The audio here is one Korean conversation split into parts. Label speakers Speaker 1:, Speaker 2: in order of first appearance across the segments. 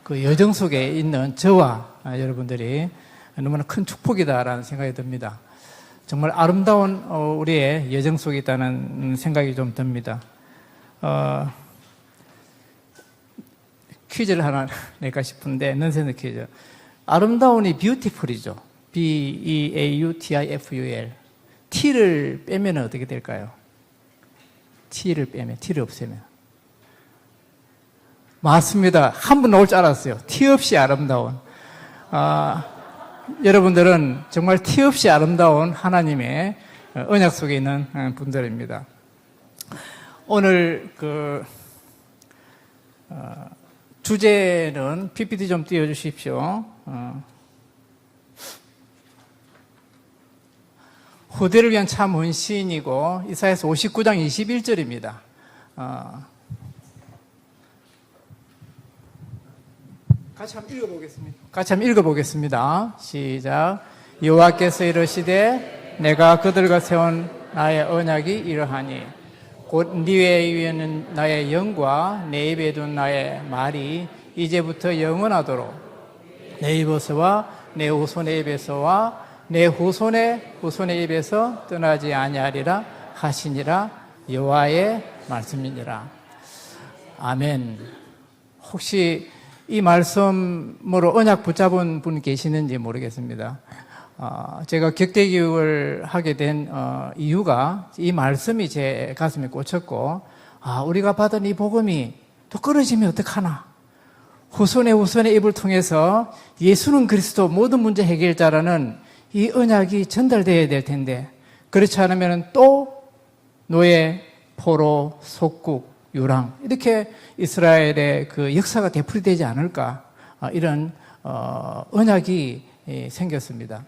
Speaker 1: 그 여정 속에 있는 저와 여러분들이 너무나 큰 축복이다라는 생각이 듭니다. 정말 아름다운 우리의 여정 속에 있다는 생각이 좀 듭니다. 퀴즈를 하나 낼까 싶은데, 넌센스 퀴즈. 아름다운이 뷰티풀이죠. B-E-A-U-T-I-F-U-L. T를 빼면 어떻게 될까요? T를 빼면, T를 없애면. 맞습니다. 한 분 나올 줄 알았어요. T 없이 아름다운. 여러분들은 정말 티 없이 아름다운 하나님의 언약 속에 있는 분들입니다. 오늘 주제는 PPT 좀 띄워주십시오. 후대를 위한 참 헌신이고 이사야서 59장 21절입니다. 같이 한번 읽어보겠습니다. 시작. 여호와께서 이르시되 내가 그들과 세운 나의 언약이 이러하니 곧 네 위에는 나의 영과 내 입에 둔 나의 말이 이제부터 영원하도록 내 입에서와 내 후손의 입에서와 내 후손의 입에서 떠나지 아니하리라 하시니라. 여호와의 말씀이니라. 아멘. 혹시 이 말씀으로 언약 붙잡은 분 계시는지 모르겠습니다. 제가 격대교육을 하게 된 이유가 이 말씀이 제 가슴에 꽂혔고, 우리가 받은 이 복음이 또 끊어지면 어떡하나. 후손의 입을 통해서 예수는 그리스도 모든 문제 해결자라는 이 언약이 전달되어야 될 텐데, 그렇지 않으면 또 노예, 포로, 속국, 유랑, 이렇게 이스라엘의 그 역사가 되풀이되지 않을까, 이런 언약이 생겼습니다.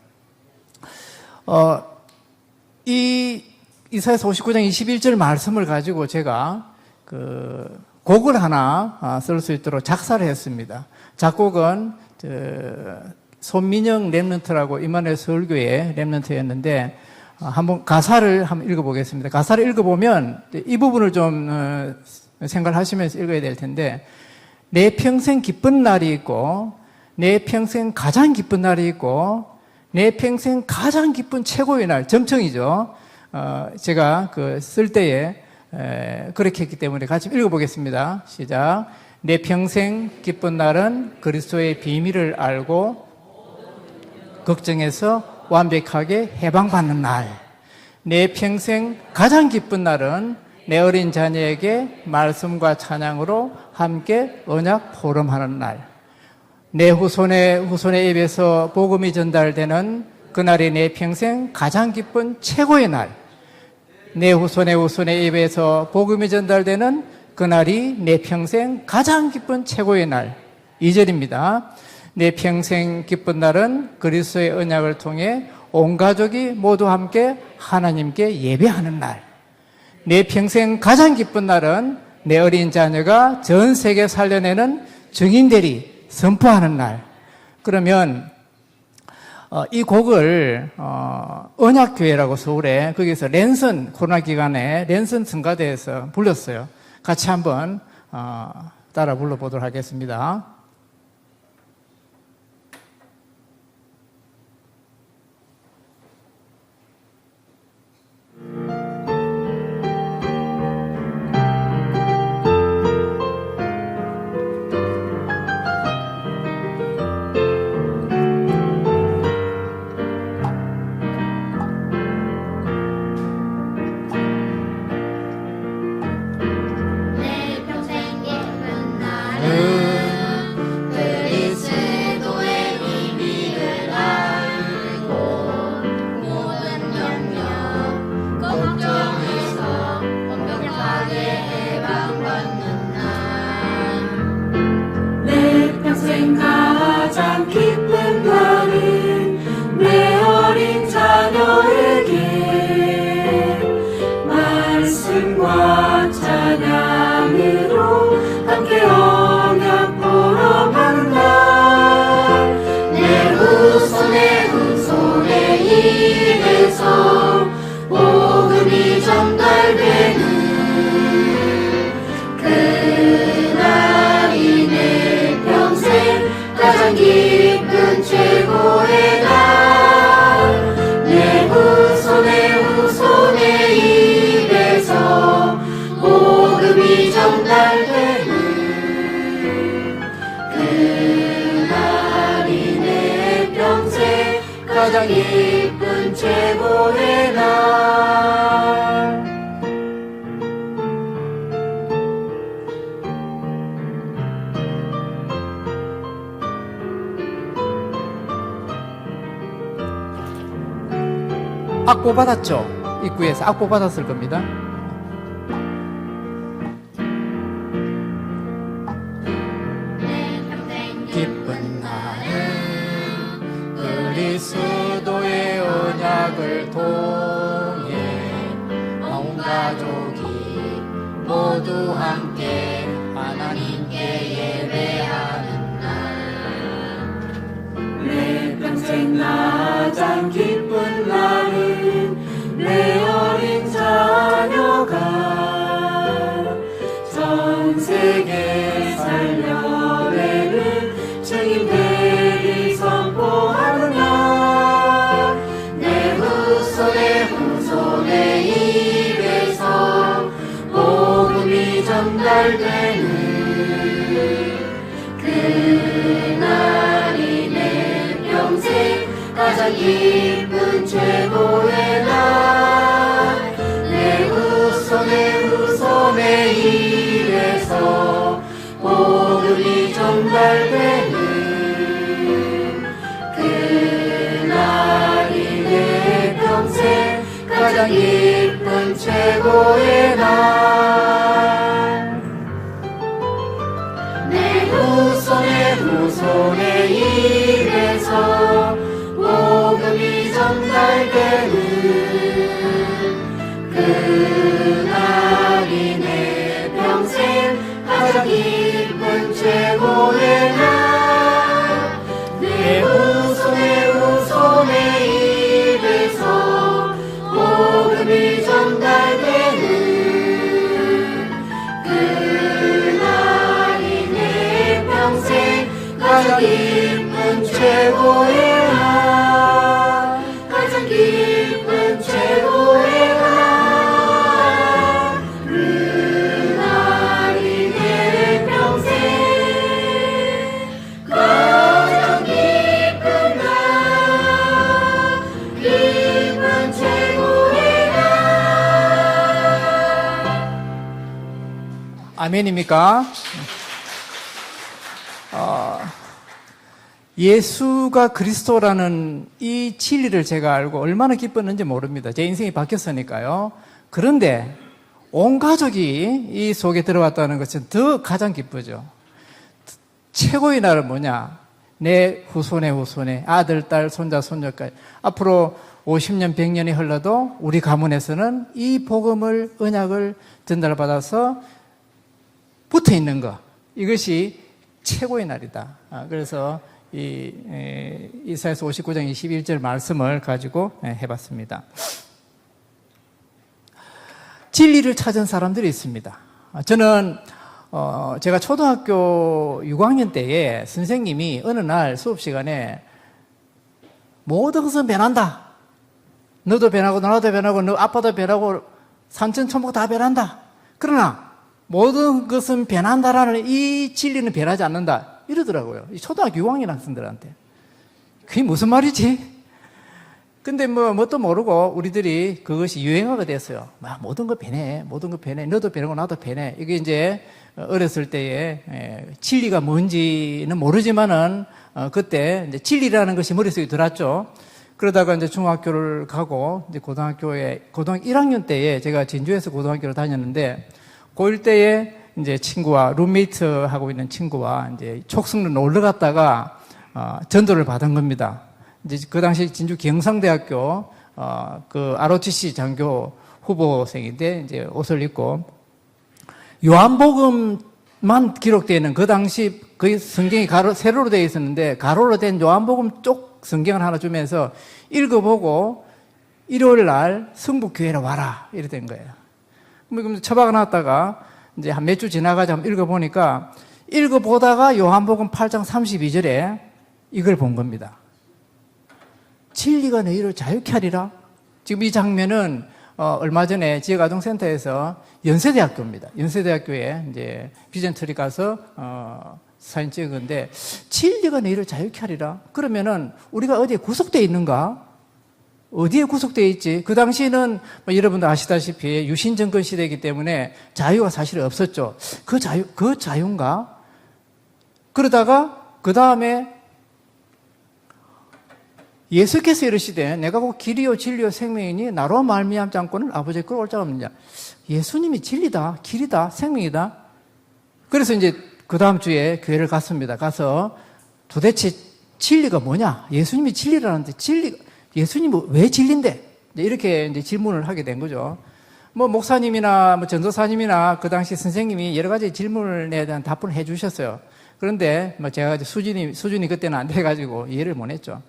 Speaker 1: 이 이사야서 59장 21절 말씀을 가지고 제가 곡을 하나 쓸 수 있도록 작사를 했습니다. 작곡은 손민영 랩런트라고 임마누엘 서울교회 랩런트였는데, 한번 가사를 한번 읽어보겠습니다. 가사를 읽어보면 이 부분을 좀 생각하시면서 읽어야 될 텐데, 내 평생 기쁜 날이 있고, 내 평생 가장 기쁜 날이 있고, 내 평생 가장 기쁜 최고의 날, 점청이죠. 제가 쓸 때에 그렇게 했기 때문에 같이 읽어보겠습니다. 시작. 내 평생 기쁜 날은 그리스도의 비밀을 알고 걱정에서 완벽하게 해방받는 날. 내 평생 가장 기쁜 날은 내 어린 자녀에게 말씀과 찬양으로 함께 언약 포럼하는 날. 내 후손의 입에서 복음이 전달되는 그날이 내 평생 가장 기쁜 최고의 날. 내 후손의 입에서 복음이 전달되는 그날이 내 평생 가장 기쁜 최고의 날. 2절입니다. 내 평생 기쁜 날은 그리스도의 언약을 통해 온 가족이 모두 함께 하나님께 예배하는 날. 내 평생 가장 기쁜 날은 내 어린 자녀가 전 세계 살려내는 증인들이 선포하는 날. 그러면 이 곡을 언약교회라고 서울에 거기서 랜선 코로나 기간에 랜선 성가대에서 불렀어요. 같이 한번 따라 불러보도록 하겠습니다.
Speaker 2: 그날이 내 평생
Speaker 1: 가장 기쁜 최고의 날. 악보 받았죠? 입구에서 악보 받았을 겁니다. 기쁜 날은 그리스도의 언약을 통해 온 가족이 모두 함께 하나님께 예배하는 날. 내 평생 가장 기쁜 날은 내 어린 자녀가 전 세계 살려내는 주님들이 선포하는 날. 내 후손의 입에서 복음이 전달되는 그날이 내 평생 가장 기쁜 최고의 날. 내 후손의 입에서 복음이 전달되는 그날이 내 평생 가장 기쁜 최고의 날. 내 후손의 입에서 복음이 전달되는 그날이 내 평생 가장 기쁜 최고의 날. 내 후손의 입에서 복음이 전달되는 그날이 내 평생 가장 기쁜 최고의 날. 가장 기쁜 최고의 날. 그날이 내 평생 가장 기쁜 날. 기쁜 최고의 날. 아멘입니까? 예수가 그리스도라는 이 진리를 제가 알고 얼마나 기뻤는지 모릅니다. 제 인생이 바뀌었으니까요. 그런데 온 가족이 이 속에 들어왔다는 것은 더 가장 기쁘죠. 최고의 날은 뭐냐? 내 후손의 아들, 딸, 손자, 손녀까지 앞으로 50년, 100년이 흘러도 우리 가문에서는 이 복음을, 언약을 전달받아서 붙어 있는 것, 이것이 최고의 날이다. 그래서 이사야서 59장 21절 말씀을 가지고 해봤습니다. 진리를 찾은 사람들이 있습니다. 저는 제가 초등학교 6학년 때에 선생님이 어느 날 수업 시간에 모든 것은 변한다. 너도 변하고 나도 변하고 너 아빠도 변하고 산천초목 다 변한다. 그러나 모든 것은 변한다라는 이 진리는 변하지 않는다. 이러더라고요. 이 초등학교 6학년 학생들한테. 그게 무슨 말이지? 근데 뭣도 모르고 우리들이 그것이 유행어가 됐어요. 모든 거 변해. 모든 거 변해. 너도 변하고 나도 변해. 이게 이제 어렸을 때에 진리가 뭔지는 모르지만은 그때 이제 진리라는 것이 머릿속에 들었죠. 그러다가 이제 중학교를 가고 이제 고등학교 1학년 때에 제가 진주에서 고등학교를 다녔는데 고1 때에 이제 친구와 룸메이트 하고 있는 친구와 이제 촉성로 놀러 갔다가 전도를 받은 겁니다. 이제 그 당시 진주 경상대학교 그 ROTC 장교 후보생인데 이제 옷을 입고 요한복음만 기록되어 있는 그 당시 그 성경이 세로로 되어 있었는데 가로로 된 요한복음 쪽 성경을 하나 주면서 읽어보고 일요일 날 성북교회로 와라 이래 된 거예요. 그럼 처박아 놨다가 이제 한 몇 주 지나가자 한번 읽어보니까 읽어보다가 요한복음 8장 32절에 이걸 본 겁니다. 진리가 너희를 자유케 하리라. 지금 이 장면은 얼마 전에 지역아동센터에서 연세대학교입니다. 연세대학교에 이제 비전트리 가서 사진 찍은 건데, 진리가 너희를 자유케 하리라. 그러면은 우리가 어디에 구속되어 있는가? 어디에 구속되어 있지? 그 당시에는 뭐 여러분들 아시다시피 유신정권 시대이기 때문에 자유가 사실 없었죠. 그 자유인가? 그러다가 그 다음에 예수께서 이르시되 내가 곧 길이요 진리요 생명이니 나로 말미암지 않고는 아버지께 올 자가 없느냐. 예수님이 진리다, 길이다, 생명이다. 그래서 이제 그 다음 주에 교회를 갔습니다. 가서 도대체 진리가 뭐냐? 예수님이 진리라는데 예수님은 왜 진리인데? 이렇게 이제 질문을 하게 된 거죠. 뭐 목사님이나 뭐 전도사님이나 그 당시 선생님이 여러 가지 질문에 대한 답변을 해 주셨어요. 그런데 뭐 제가 수준이 그때는 안 돼가지고 이해를 못 했죠.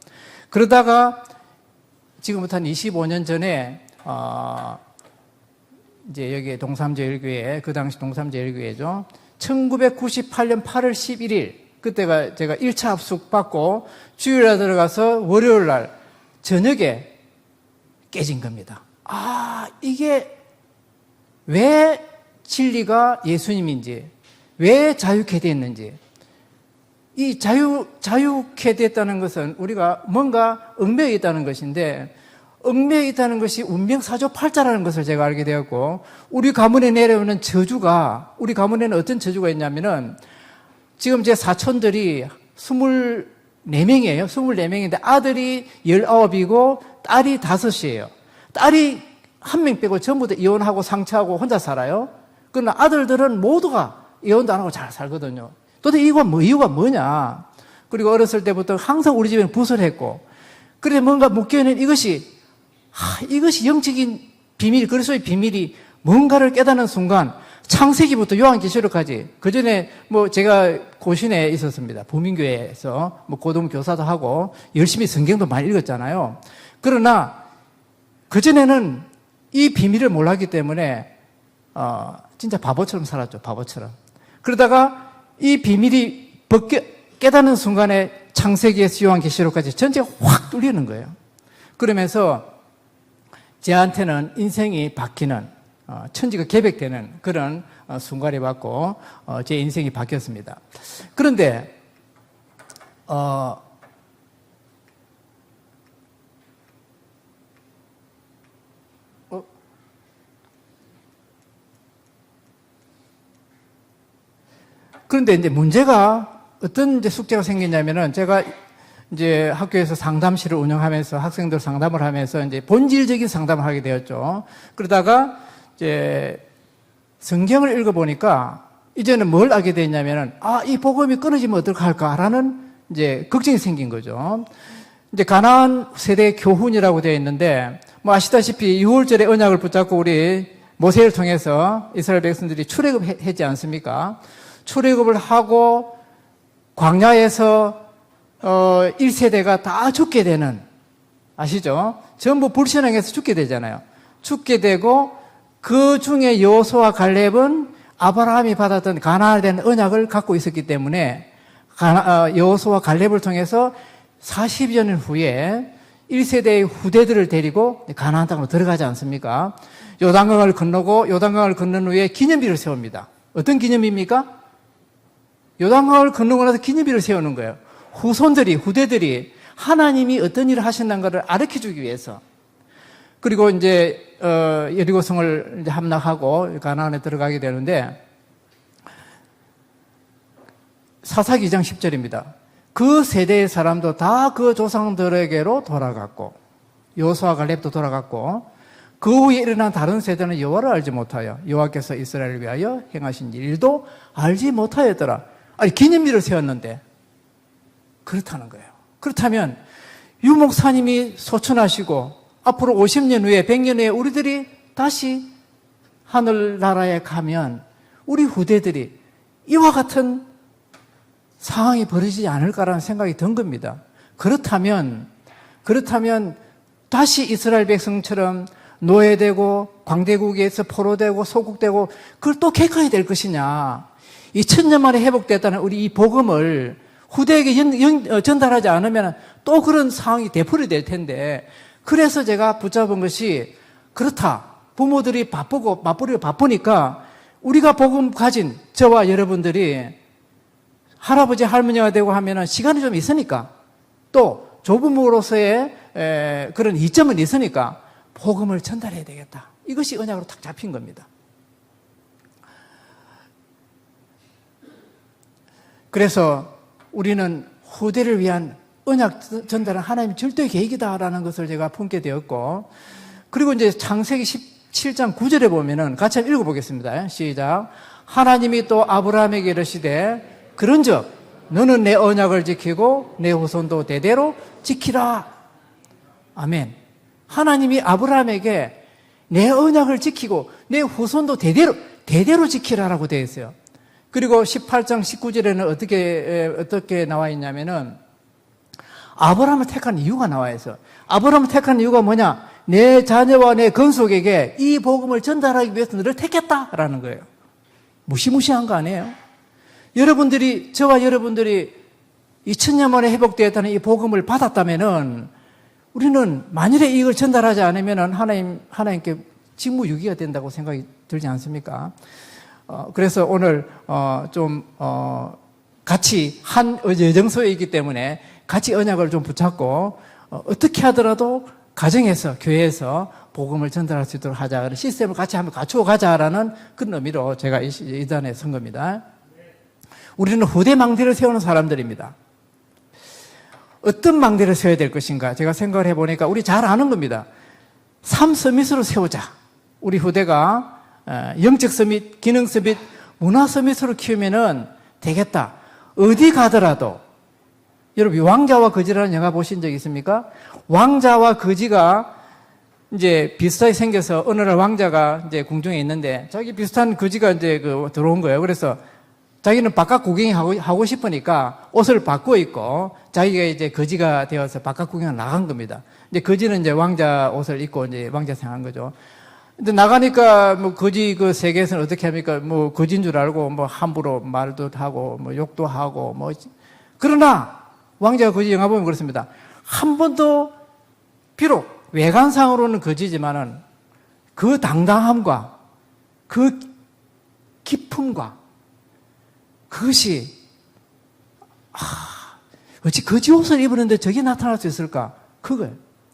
Speaker 1: 그러다가 지금부터 한 25년 전에 이제 여기 동삼제일교회, 그 당시 동삼제일교회죠. 1998년 8월 11일 그때가 제가 1차 합숙 받고 주일에 들어가서 월요일 날 저녁에 깨진 겁니다. 이게 왜 진리가 예수님인지, 왜 자유케 됐는지. 이 자유케 됐다는 것은 우리가 뭔가 얽매여 있다는 것인데, 얽매여 있다는 것이 운명사조팔자라는 것을 제가 알게 되었고, 우리 가문에 내려오는 저주가, 우리 가문에는 어떤 저주가 있냐면은, 지금 제 사촌들이 24명이에요. 24명인데 아들이 19이고 딸이 5이에요. 딸이 1명 빼고 전부 다 이혼하고 상처하고 혼자 살아요. 그러나 아들들은 모두가 이혼도 안 하고 잘 살거든요. 도대체 이유가 뭐냐. 그리고 어렸을 때부터 항상 우리 집에는 부설했고, 그래서 뭔가 묶여있는 이것이 영적인 비밀, 그리스도의 비밀이 뭔가를 깨닫는 순간, 창세기부터 요한계시록까지, 그 전에 뭐 제가 고신에 있었습니다. 부민교회에서 뭐 고등 교사도 하고 열심히 성경도 많이 읽었잖아요. 그러나 그 전에는 이 비밀을 몰랐기 때문에 진짜 바보처럼 살았죠. 바보처럼. 그러다가 이 비밀이 깨닫는 순간에 창세기에서 요한계시록까지 전체가 확 뚫리는 거예요. 그러면서 제한테는 인생이 바뀌는, 천지가 개벽되는 그런 순간이 왔고 제 인생이 바뀌었습니다. 그런데 그런데 이제 문제가 어떤 이제 숙제가 생겼냐면은, 제가 이제 학교에서 상담실을 운영하면서 학생들 상담을 하면서 이제 본질적인 상담을 하게 되었죠. 그러다가 이제 성경을 읽어보니까 이제는 뭘 알게 됐냐면은, 이 복음이 끊어지면 어떡할까라는 이제 걱정이 생긴 거죠. 이제 가나안 세대 교훈이라고 되어 있는데, 뭐 아시다시피 6월절에 언약을 붙잡고 우리 모세를 통해서 이스라엘 백성들이 출애굽했지 않습니까? 출애굽을 하고 광야에서 1세대가 다 죽게 되는, 아시죠? 전부 불신앙에서 죽게 되잖아요. 죽게 되고 그 중에 여호수아와 갈렙은 아브라함이 받았던 가나안에 대한 언약을 갖고 있었기 때문에 여호수아와 갈렙을 통해서 40여 년 후에 1세대의 후대들을 데리고 가나안 땅으로 들어가지 않습니까? 요단강을 건너고 요단강을 건넌 후에 기념비를 세웁니다. 어떤 기념비입니까? 요단강을 건너고 나서 기념비를 세우는 거예요. 후대들이 하나님이 어떤 일을 하신다는 것을 알려주기 위해서. 그리고 이제 여리고성을 이제 함락하고 가나안에 들어가게 되는데, 사사기 2장 10절입니다. 그 세대의 사람도 다 그 조상들에게로 돌아갔고, 여호수아 갈렙도 돌아갔고, 그 후에 일어난 다른 세대는 여호와를 알지 못하여 여호와께서 이스라엘을 위하여 행하신 일도 알지 못하였더라. 아니, 기념비를 세웠는데 그렇다는 거예요. 그렇다면 유 목사님이 소천하시고 앞으로 50년 후에 100년 후에 우리들이 다시 하늘나라에 가면 우리 후대들이 이와 같은 상황이 벌어지지 않을까라는 생각이 든 겁니다. 그렇다면 다시 이스라엘 백성처럼 노예되고 광대국에서 포로되고 소국되고 그걸 또 객하게 될 것이냐. 이 천년 만에 회복됐다는 우리 이 복음을 후대에게 전달하지 않으면 또 그런 상황이 되풀이 될 텐데, 그래서 제가 붙잡은 것이, 그렇다. 부모들이 바쁘니까 우리가 복음 가진 저와 여러분들이 할아버지 할머니가 되고 하면은 시간이 좀 있으니까 또 조부모로서의 그런 이점은 있으니까 복음을 전달해야 되겠다. 이것이 언약으로 딱 잡힌 겁니다. 그래서 우리는 후대를 위한 언약 전달은 하나님의 절대 계획이다라는 것을 제가 품게 되었고, 그리고 이제 창세기 17장 9절에 보면은 같이 한번 읽어보겠습니다. 시작. 하나님이 또 아브라함에게 이르시되 그런즉 너는 내 언약을 지키고 내 후손도 대대로 지키라. 아멘. 하나님이 아브라함에게 내 언약을 지키고 내 후손도 대대로 지키라라고 되어 있어요. 그리고 18장 19절에는 어떻게 나와 있냐면은 아브라함을 택한 이유가 나와 있어. 아브라함을 택한 이유가 뭐냐? 내 자녀와 내 건속에게 이 복음을 전달하기 위해서 너를 택했다라는 거예요. 무시무시한 거 아니에요? 여러분들이, 저와 여러분들이 2000년 만에 회복되었다는 이 복음을 받았다면은 우리는 만일에 이걸 전달하지 않으면은 하나님께 직무유기가 된다고 생각이 들지 않습니까? 그래서 오늘 같이 한 여정소에 있기 때문에 같이 언약을 좀 붙잡고 어떻게 하더라도 가정에서, 교회에서 복음을 전달할 수 있도록 하자. 그런 시스템을 같이 한번 갖추어 가자라는 그런 의미로 제가 이 단에 선 겁니다. 우리는 후대 망대를 세우는 사람들입니다. 어떤 망대를 세워야 될 것인가? 제가 생각을 해보니까 우리 잘 아는 겁니다. 3서밋으로 세우자. 우리 후대가 영적 서밋, 기능 서밋, 문화 서밋으로 키우면은 되겠다. 어디 가더라도, 여러분 왕자와 거지라는 영화 보신 적 있습니까? 왕자와 거지가 이제 비슷하게 생겨서 어느 날 왕자가 이제 궁중에 있는데 자기 비슷한 거지가 이제 들어온 거예요. 그래서 자기는 바깥 구경하고 싶으니까 옷을 바꾸어 입고 자기가 이제 거지가 되어서 바깥 구경을 나간 겁니다. 이제 거지는 이제 왕자 옷을 입고 이제 왕자 생한 거죠. 근데 나가니까 뭐 거지 그 세계에서는 어떻게 합니까? 뭐 거지인 줄 알고 뭐 함부로 말도 하고 뭐 욕도 하고 뭐. 그러나 왕자가 거지 영화 보면 그렇습니다. 한 번도 비록 외관상으로는 거지지만은 그 당당함과 그 기품과 그것이 어찌 거지 옷을 입었는데 저게 나타날 수 있을까? 그거예요.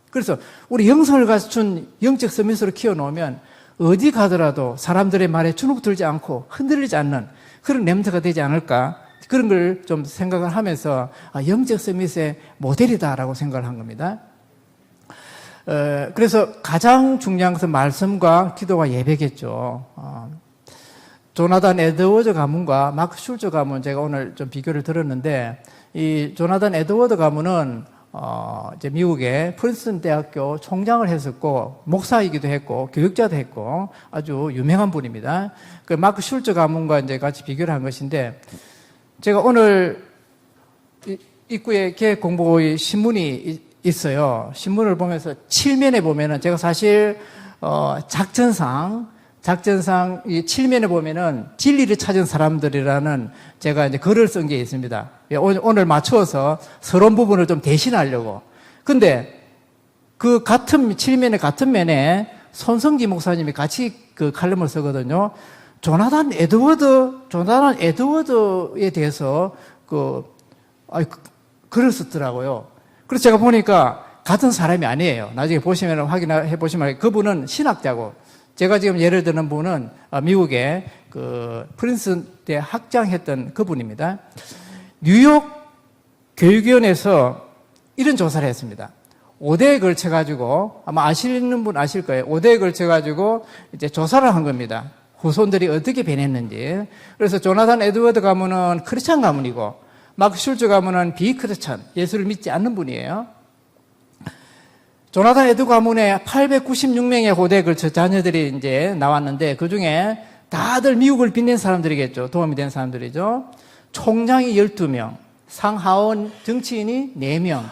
Speaker 1: 그래서 우리 영성을 갖춘 영적 서밋으로 키워놓으면 어디 가더라도 사람들의 말에 주눅 들지 않고 흔들리지 않는 그런 냄새가 되지 않을까? 그런 걸 좀 생각을 하면서 영적 서밋의 모델이다라고 생각을 한 겁니다. 그래서 가장 중요한 것은 말씀과 기도가 예배겠죠. 조나단 에드워드 가문과 마크 슐저 가문 제가 오늘 좀 비교를 들었는데 이 조나단 에드워드 가문은 이제 미국의 프린스턴 대학교 총장을 했었고 목사이기도 했고 교육자도 했고 아주 유명한 분입니다. 그 마크 슐저 가문과 이제 같이 비교를 한 것인데 제가 오늘 입구에 계획 공보의 신문이 있어요. 신문을 보면서 칠면에 보면은 제가 사실 작전상 이 칠면에 보면은 진리를 찾은 사람들이라는 제가 이제 글을 쓴 게 있습니다. 오늘 맞추어서 서론 부분을 좀 대신하려고. 근데 그 칠면의 같은 면에 손성기 목사님이 같이 그 칼럼을 쓰거든요. 조나단 에드워드에 대해서 글을 썼더라고요. 그래서 제가 보니까 같은 사람이 아니에요. 나중에 보시면 확인해 보시면 그분은 신학자고 제가 지금 예를 드는 분은 미국의 그 프린스대 학장했던 그분입니다. 뉴욕 교육위원회에서 이런 조사를 했습니다. 5대에 걸쳐가지고 아마 아시는 분 아실 거예요. 5대에 걸쳐가지고 이제 조사를 한 겁니다. 후손들이 어떻게 변했는지. 그래서 조나단 에드워드 가문은 크리스찬 가문이고 마크 슐저 가문은 비크리스찬, 예수를 믿지 않는 분이에요. 조나단 에드워드 가문에 896명의 후대에 걸쳐 자녀들이 이제 나왔는데 그 중에 다들 미국을 빛낸 사람들이겠죠. 도움이 된 사람들이죠. 총장이 12명, 상하원 정치인이 4명,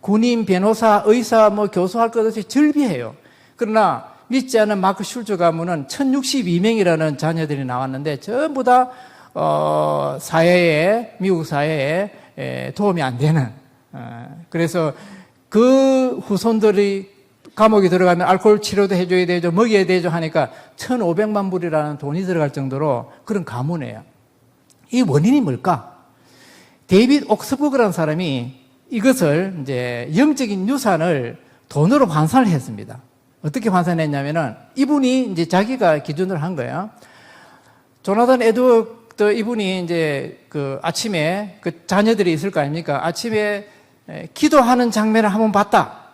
Speaker 1: 군인, 변호사, 의사, 교수할 것 없이 절비해요. 그러나 믿지 않은 마크 슐저 가문은 1062명이라는 자녀들이 나왔는데 전부 다 미국 사회에 도움이 안 되는. 그래서 그 후손들이 감옥에 들어가면 알코올 치료도 해줘야 되죠, 먹여야 되죠 하니까 1,500만 불이라는 돈이 들어갈 정도로 그런 가문이에요. 이 원인이 뭘까? 데이빗 옥스버그라는 사람이 이것을 이제 영적인 유산을 돈으로 환산을 했습니다. 어떻게 환산했냐면은 이분이 이제 자기가 기준으로 한 거예요. 조나단 에드워드 이분이 이제 그 아침에 그 자녀들이 있을 거 아닙니까? 아침에 기도하는 장면을 한번 봤다.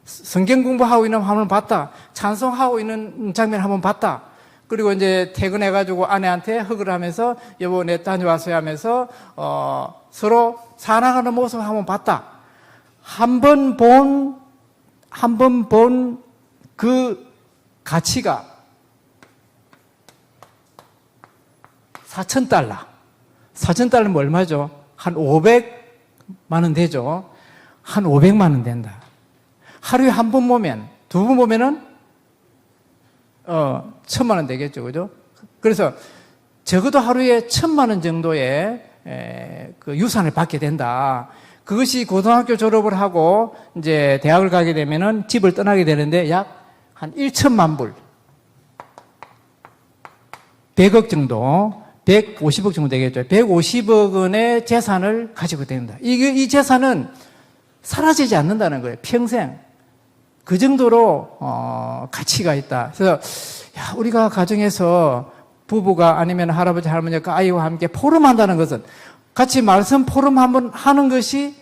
Speaker 1: 성경 공부하고 있는 화면을 봤다. 찬송하고 있는 장면을 한번 봤다. 그리고 이제 퇴근해가지고 아내한테 허그를 하면서 여보 내 다녀왔어요 하면서 서로 사랑하는 모습을 한번 봤다. 한 번 본 그 가치가 $4,000. $4,000면 얼마죠? 한 500만 원 되죠? 한 500만 원 된다. 하루에 한 번 보면, 두 번 보면은 1,000만 원 되겠죠, 그죠? 그래서 적어도 하루에 1,000만 원 정도의 그 유산을 받게 된다. 그것이 고등학교 졸업을 하고 이제 대학을 가게 되면은 집을 떠나게 되는데 약 한 1,000만 불, 100억 정도, 150억 정도 되겠죠. 150억 원의 재산을 가지고 됩니다. 이 재산은 사라지지 않는다는 거예요. 평생. 그 정도로 가치가 있다. 그래서 우리가 가정에서 부부가 아니면 할아버지 할머니가 아이와 함께 포럼한다는 것은 같이 말씀 포럼 한번 하는 것이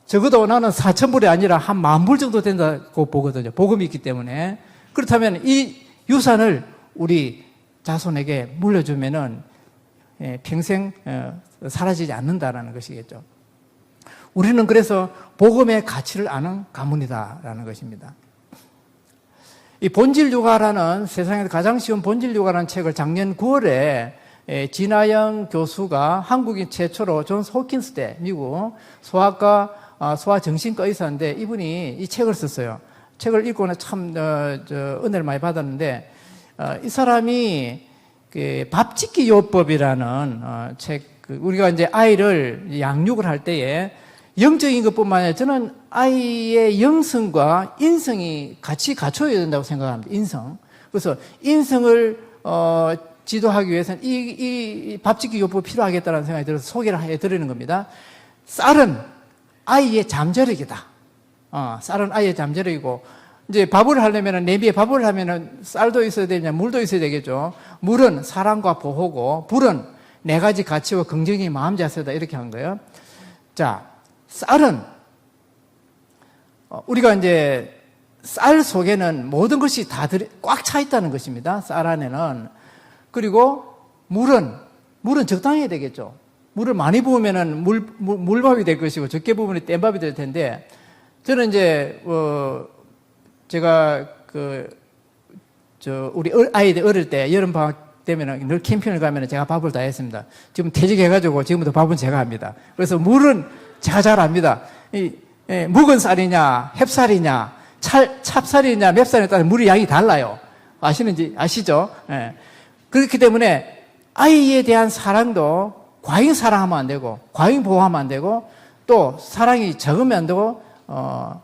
Speaker 1: 적어도 나는 4,000불이 아니라 한 10,000불 정도 된다고 보거든요. 복음이 있기 때문에. 그렇다면 이 유산을 우리 자손에게 물려주면은 평생 사라지지 않는다라는 것이겠죠. 우리는 그래서 복음의 가치를 아는 가문이다라는 것입니다. 이 본질육아라는 세상에서 가장 쉬운 본질육아라는 책을 작년 9월에 진아영 교수가 한국인 최초로 존스 호킨스 대 미국 소아과 소아정신과 의사인데 이분이 이 책을 썼어요. 책을 읽고는 참 은혜를 많이 받았는데 이 사람이 밥짓기 요법이라는 책, 우리가 이제 아이를 양육을 할 때에 영적인 것뿐만 아니라 저는 아이의 영성과 인성이 같이 갖춰야 된다고 생각합니다. 인성. 그래서 인성을 지도하기 위해서는 이 밥짓기 요법이 필요하겠다는 생각이 들어서 소개를 해드리는 겁니다. 쌀은 아이의 잠재력이다. 쌀은 아이의 잠재력이고, 이제 밥을 하려면, 내비에 밥을 하면은 쌀도 있어야 되냐, 물도 있어야 되겠죠. 물은 사랑과 보호고, 불은 네 가지 가치와 긍정의 마음 자세다. 이렇게 한 거예요. 자, 쌀은, 우리가 이제 쌀 속에는 모든 것이 다 꽉 차 있다는 것입니다. 쌀 안에는. 그리고 물은 적당해야 되겠죠. 물을 많이 부으면은 물밥이 될 것이고, 적게 부으면 뗏밥이 될 텐데, 저는 이제, 제가 우리 아이들 어릴 때 여름방학 되면은 늘 캠핑을 가면은 제가 밥을 다 했습니다. 지금 퇴직해가지고 지금부터 밥은 제가 합니다. 그래서 물은 제가 잘 압니다. 묵은 쌀이냐, 햅쌀이냐, 찹쌀이냐, 맵쌀에 따라 물의 양이 달라요. 아시죠? 예. 그렇기 때문에 아이에 대한 사랑도 과잉 사랑하면 안 되고, 과잉 보호하면 안 되고, 또 사랑이 적으면 안 되고,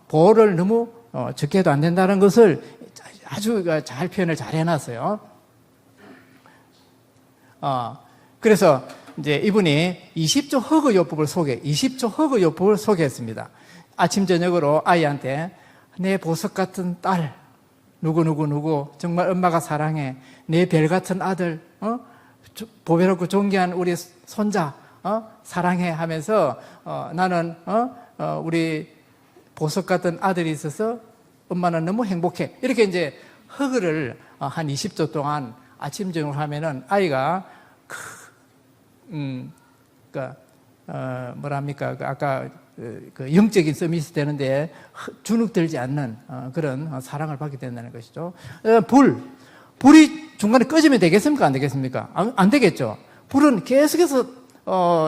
Speaker 1: 보호를 너무 적게 해도 안 된다는 것을 아주 잘 표현을 잘 해놨어요. 그래서 이제 이분이 20조 허그요법을 20조 허그요법을 소개했습니다. 아침 저녁으로 아이한테 내 보석 같은 딸, 누구 정말 엄마가 사랑해. 내 별 같은 아들, 보배롭고 존귀한 우리 손자, 사랑해 하면서 나는 우리 보석 같은 아들이 있어서 엄마는 너무 행복해. 이렇게 이제 허그를 한 20조 동안 아침 저녁을 하면은 아이가 뭐랍니까? 아까 그 영적인 서밋이 되는데 주눅들지 않는 그런 사랑을 받게 된다는 것이죠. 불이 중간에 꺼지면 되겠습니까? 안 되겠습니까? 안 되겠죠. 불은 계속해서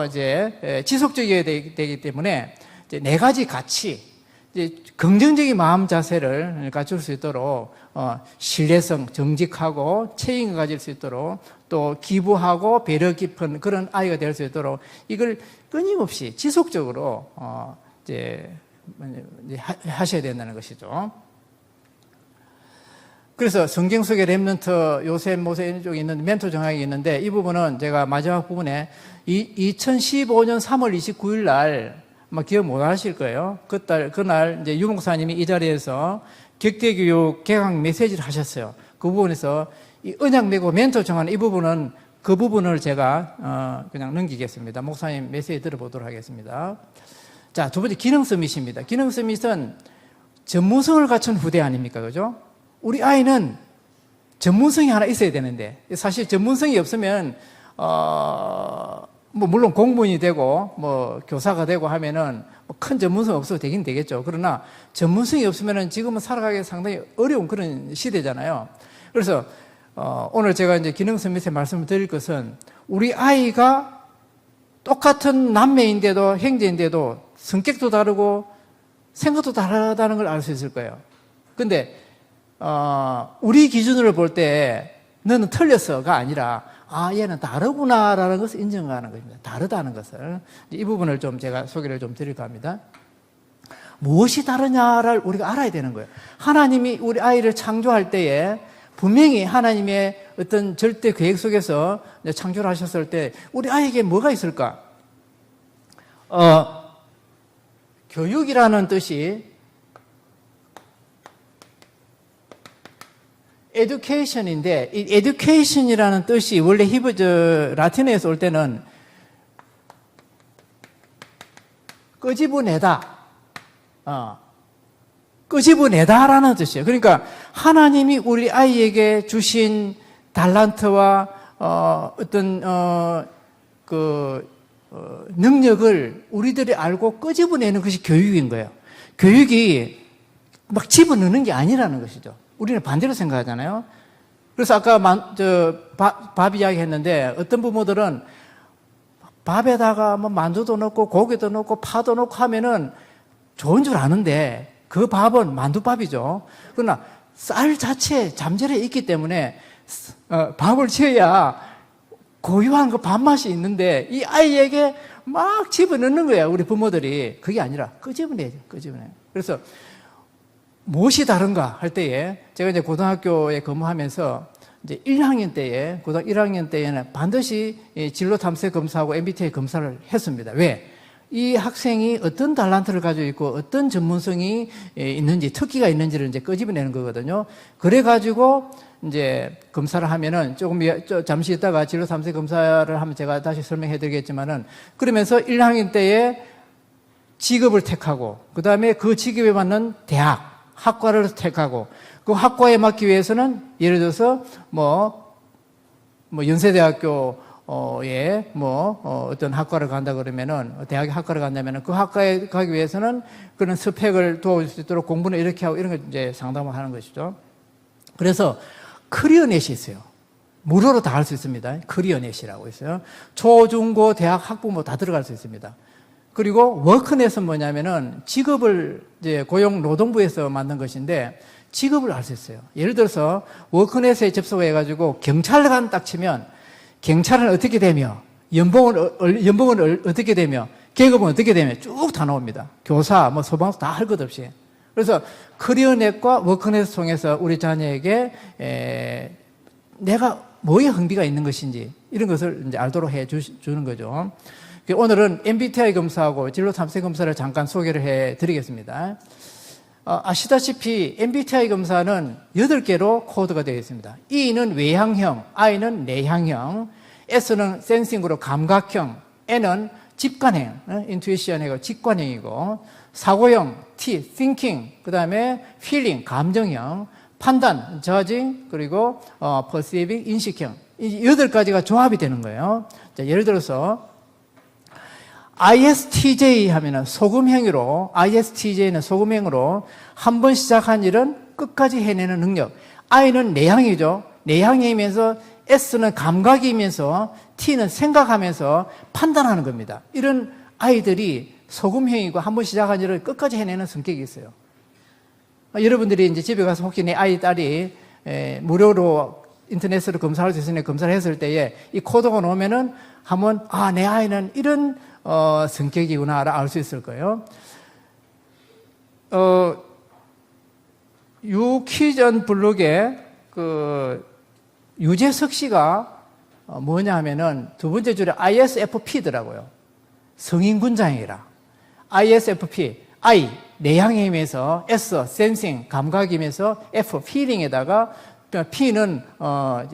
Speaker 1: 이제 지속적이어야 되기 때문에 이제 네 가지 가치, 이제 긍정적인 마음 자세를 갖출 수 있도록 신뢰성, 정직하고 책임을 가질 수 있도록 또 기부하고 배려 깊은 그런 아이가 될 수 있도록 이걸 끊임없이 지속적으로 이제 하셔야 된다는 것이죠. 그래서 성경 속의 렘넌트, 요셉, 모세 이런 쪽에 있는 멘토 정학이 있는데 이 부분은 제가 마지막 부분에 2015년 3월 29일 날 아마 기억 못 하실 거예요. 그날 이제 유 목사님이 이 자리에서 격대교육 개강 메시지를 하셨어요. 그 부분에서 이 언약 맺고 멘토 정하는 이 부분은 그 부분을 제가 그냥 넘기겠습니다. 목사님 메시지 들어보도록 하겠습니다. 자, 두 번째 기능 서밋입니다. 기능 서밋은 전문성을 갖춘 후대 아닙니까? 그죠? 우리 아이는 전문성이 하나 있어야 되는데 사실 전문성이 없으면 뭐 물론 공무원이 되고 뭐 교사가 되고 하면은 큰 전문성 없어도 되긴 되겠죠. 그러나 전문성이 없으면은 지금은 살아가기 상당히 어려운 그런 시대잖아요. 그래서 오늘 제가 이제 기능 서밋에 말씀을 드릴 것은 우리 아이가 똑같은 남매인데도 형제인데도 성격도 다르고 생각도 다르다는 걸 알 수 있을 거예요. 근데 우리 기준으로 볼 때 너는 틀렸어가 아니라 얘는 다르구나라는 것을 인정하는 것입니다. 다르다는 것을. 이 부분을 좀 제가 소개를 좀 드릴까 합니다. 무엇이 다르냐를 우리가 알아야 되는 거예요. 하나님이 우리 아이를 창조할 때에 분명히 하나님의 어떤 절대 계획 속에서 창조를 하셨을 때 우리 아이에게 뭐가 있을까? 교육이라는 뜻이 education인데 이 education이라는 뜻이 원래 라틴어에서 올 때는 끄집어내다, 끄집어내다라는 뜻이에요. 그러니까 하나님이 우리 아이에게 주신 달란트와 어떤 능력을 우리들이 알고 끄집어내는 것이 교육인 거예요. 교육이 막 집어넣는 게 아니라는 것이죠. 우리는 반대로 생각하잖아요. 그래서 아까 밥 이야기 했는데 어떤 부모들은 밥에다가 뭐 만두도 넣고 고기도 넣고 파도 넣고 하면은 좋은 줄 아는데 그 밥은 만두밥이죠. 그러나 쌀 자체에 잠재력이 있기 때문에 밥을 지어야 고유한 그 밥맛이 있는데 이 아이에게 막 집어넣는 거예요. 우리 부모들이. 그게 아니라 끄집어내죠. 끄집어내요. 그래서 무엇이 다른가 할 때에 제가 이제 고등학교에 근무하면서 이제 1학년 때에 고등학교 1학년 때에는 반드시 진로 탐색 검사하고 MBTI 검사를 했습니다. 왜? 이 학생이 어떤 달란트를 가지고 있고 어떤 전문성이 있는지 특기가 있는지를 이제 끄집어내는 거거든요. 그래가지고 이제 검사를 하면은 조금 잠시 있다가 진로 탐색 검사를 하면 제가 다시 설명해 드리겠지만은 그러면서 1학년 때에 직업을 택하고 그 다음에 그 직업에 맞는 대학 학과를 택하고 그 학과에 맞기 위해서는 예를 들어서 뭐 연세대학교에 어떤 학과를 간다 그러면은 대학에 학과를 간다면은 그 학과에 가기 위해서는 그런 스펙을 도와줄 수 있도록 공부는 이렇게 하고 이런 걸 이제 상담을 하는 것이죠. 그래서 커리어넷이 있어요. 무료로 다 할 수 있습니다. 커리어넷이라고 있어요. 초, 중, 고, 대학, 학부모 다 들어갈 수 있습니다. 그리고 워크넷은 뭐냐면은 직업을 이제 고용노동부에서 만든 것인데 직업을 알 수 있어요. 예를 들어서 워크넷에 접속해가지고 경찰관 딱 치면 경찰은 어떻게 되며 연봉은 어떻게 되며 계급은 어떻게 되며 쭉 다 나옵니다. 교사, 소방서 다 할 것 없이. 그래서 커리어넷과 워크넷을 통해서 우리 자녀에게 내가 뭐에 흥미가 있는 것인지 이런 것을 이제 알도록 해 주는 거죠. 오늘은 MBTI 검사하고 진로 탐색 검사를 잠깐 소개를 해 드리겠습니다. 아시다시피 MBTI 검사는 8개로 코드가 되어 있습니다. E는 외향형, I는 내향형, S는 센싱으로 감각형, N은 직관형, 인투이션이고 직관형이고, 사고형, T, thinking, 그 다음에 feeling, 감정형, 판단, judging, 그리고 perceiving, 인식형. 이 8가지가 조합이 되는 거예요. 자, 예를 들어서 ISTJ 하면은 소금형으로, ISTJ는 소금형으로 한 번 시작한 일은 끝까지 해내는 능력. I는 내향이죠. 내향이면서 S는 감각이면서 T는 생각하면서 판단하는 겁니다. 이런 아이들이 소금형이고 한 번 시작한 일을 끝까지 해내는 성격이 있어요. 여러분들이 이제 집에 가서 혹시 내 아이, 딸이 무료로 인터넷으로 검사할 수 있으니 검사를 했을 때에 이 코드가 나오면은 한번 내 아이는 이런 성격이구나를 알 수 있을 거예요. 유퀴전 블록에 유재석 씨가 뭐냐 하면은 두 번째 줄에 ISFP더라고요. 성인군장이라. ISFP, I, 내향의 힘에서, S, 센싱, 감각의 힘에서, F, feeling에다가, P는,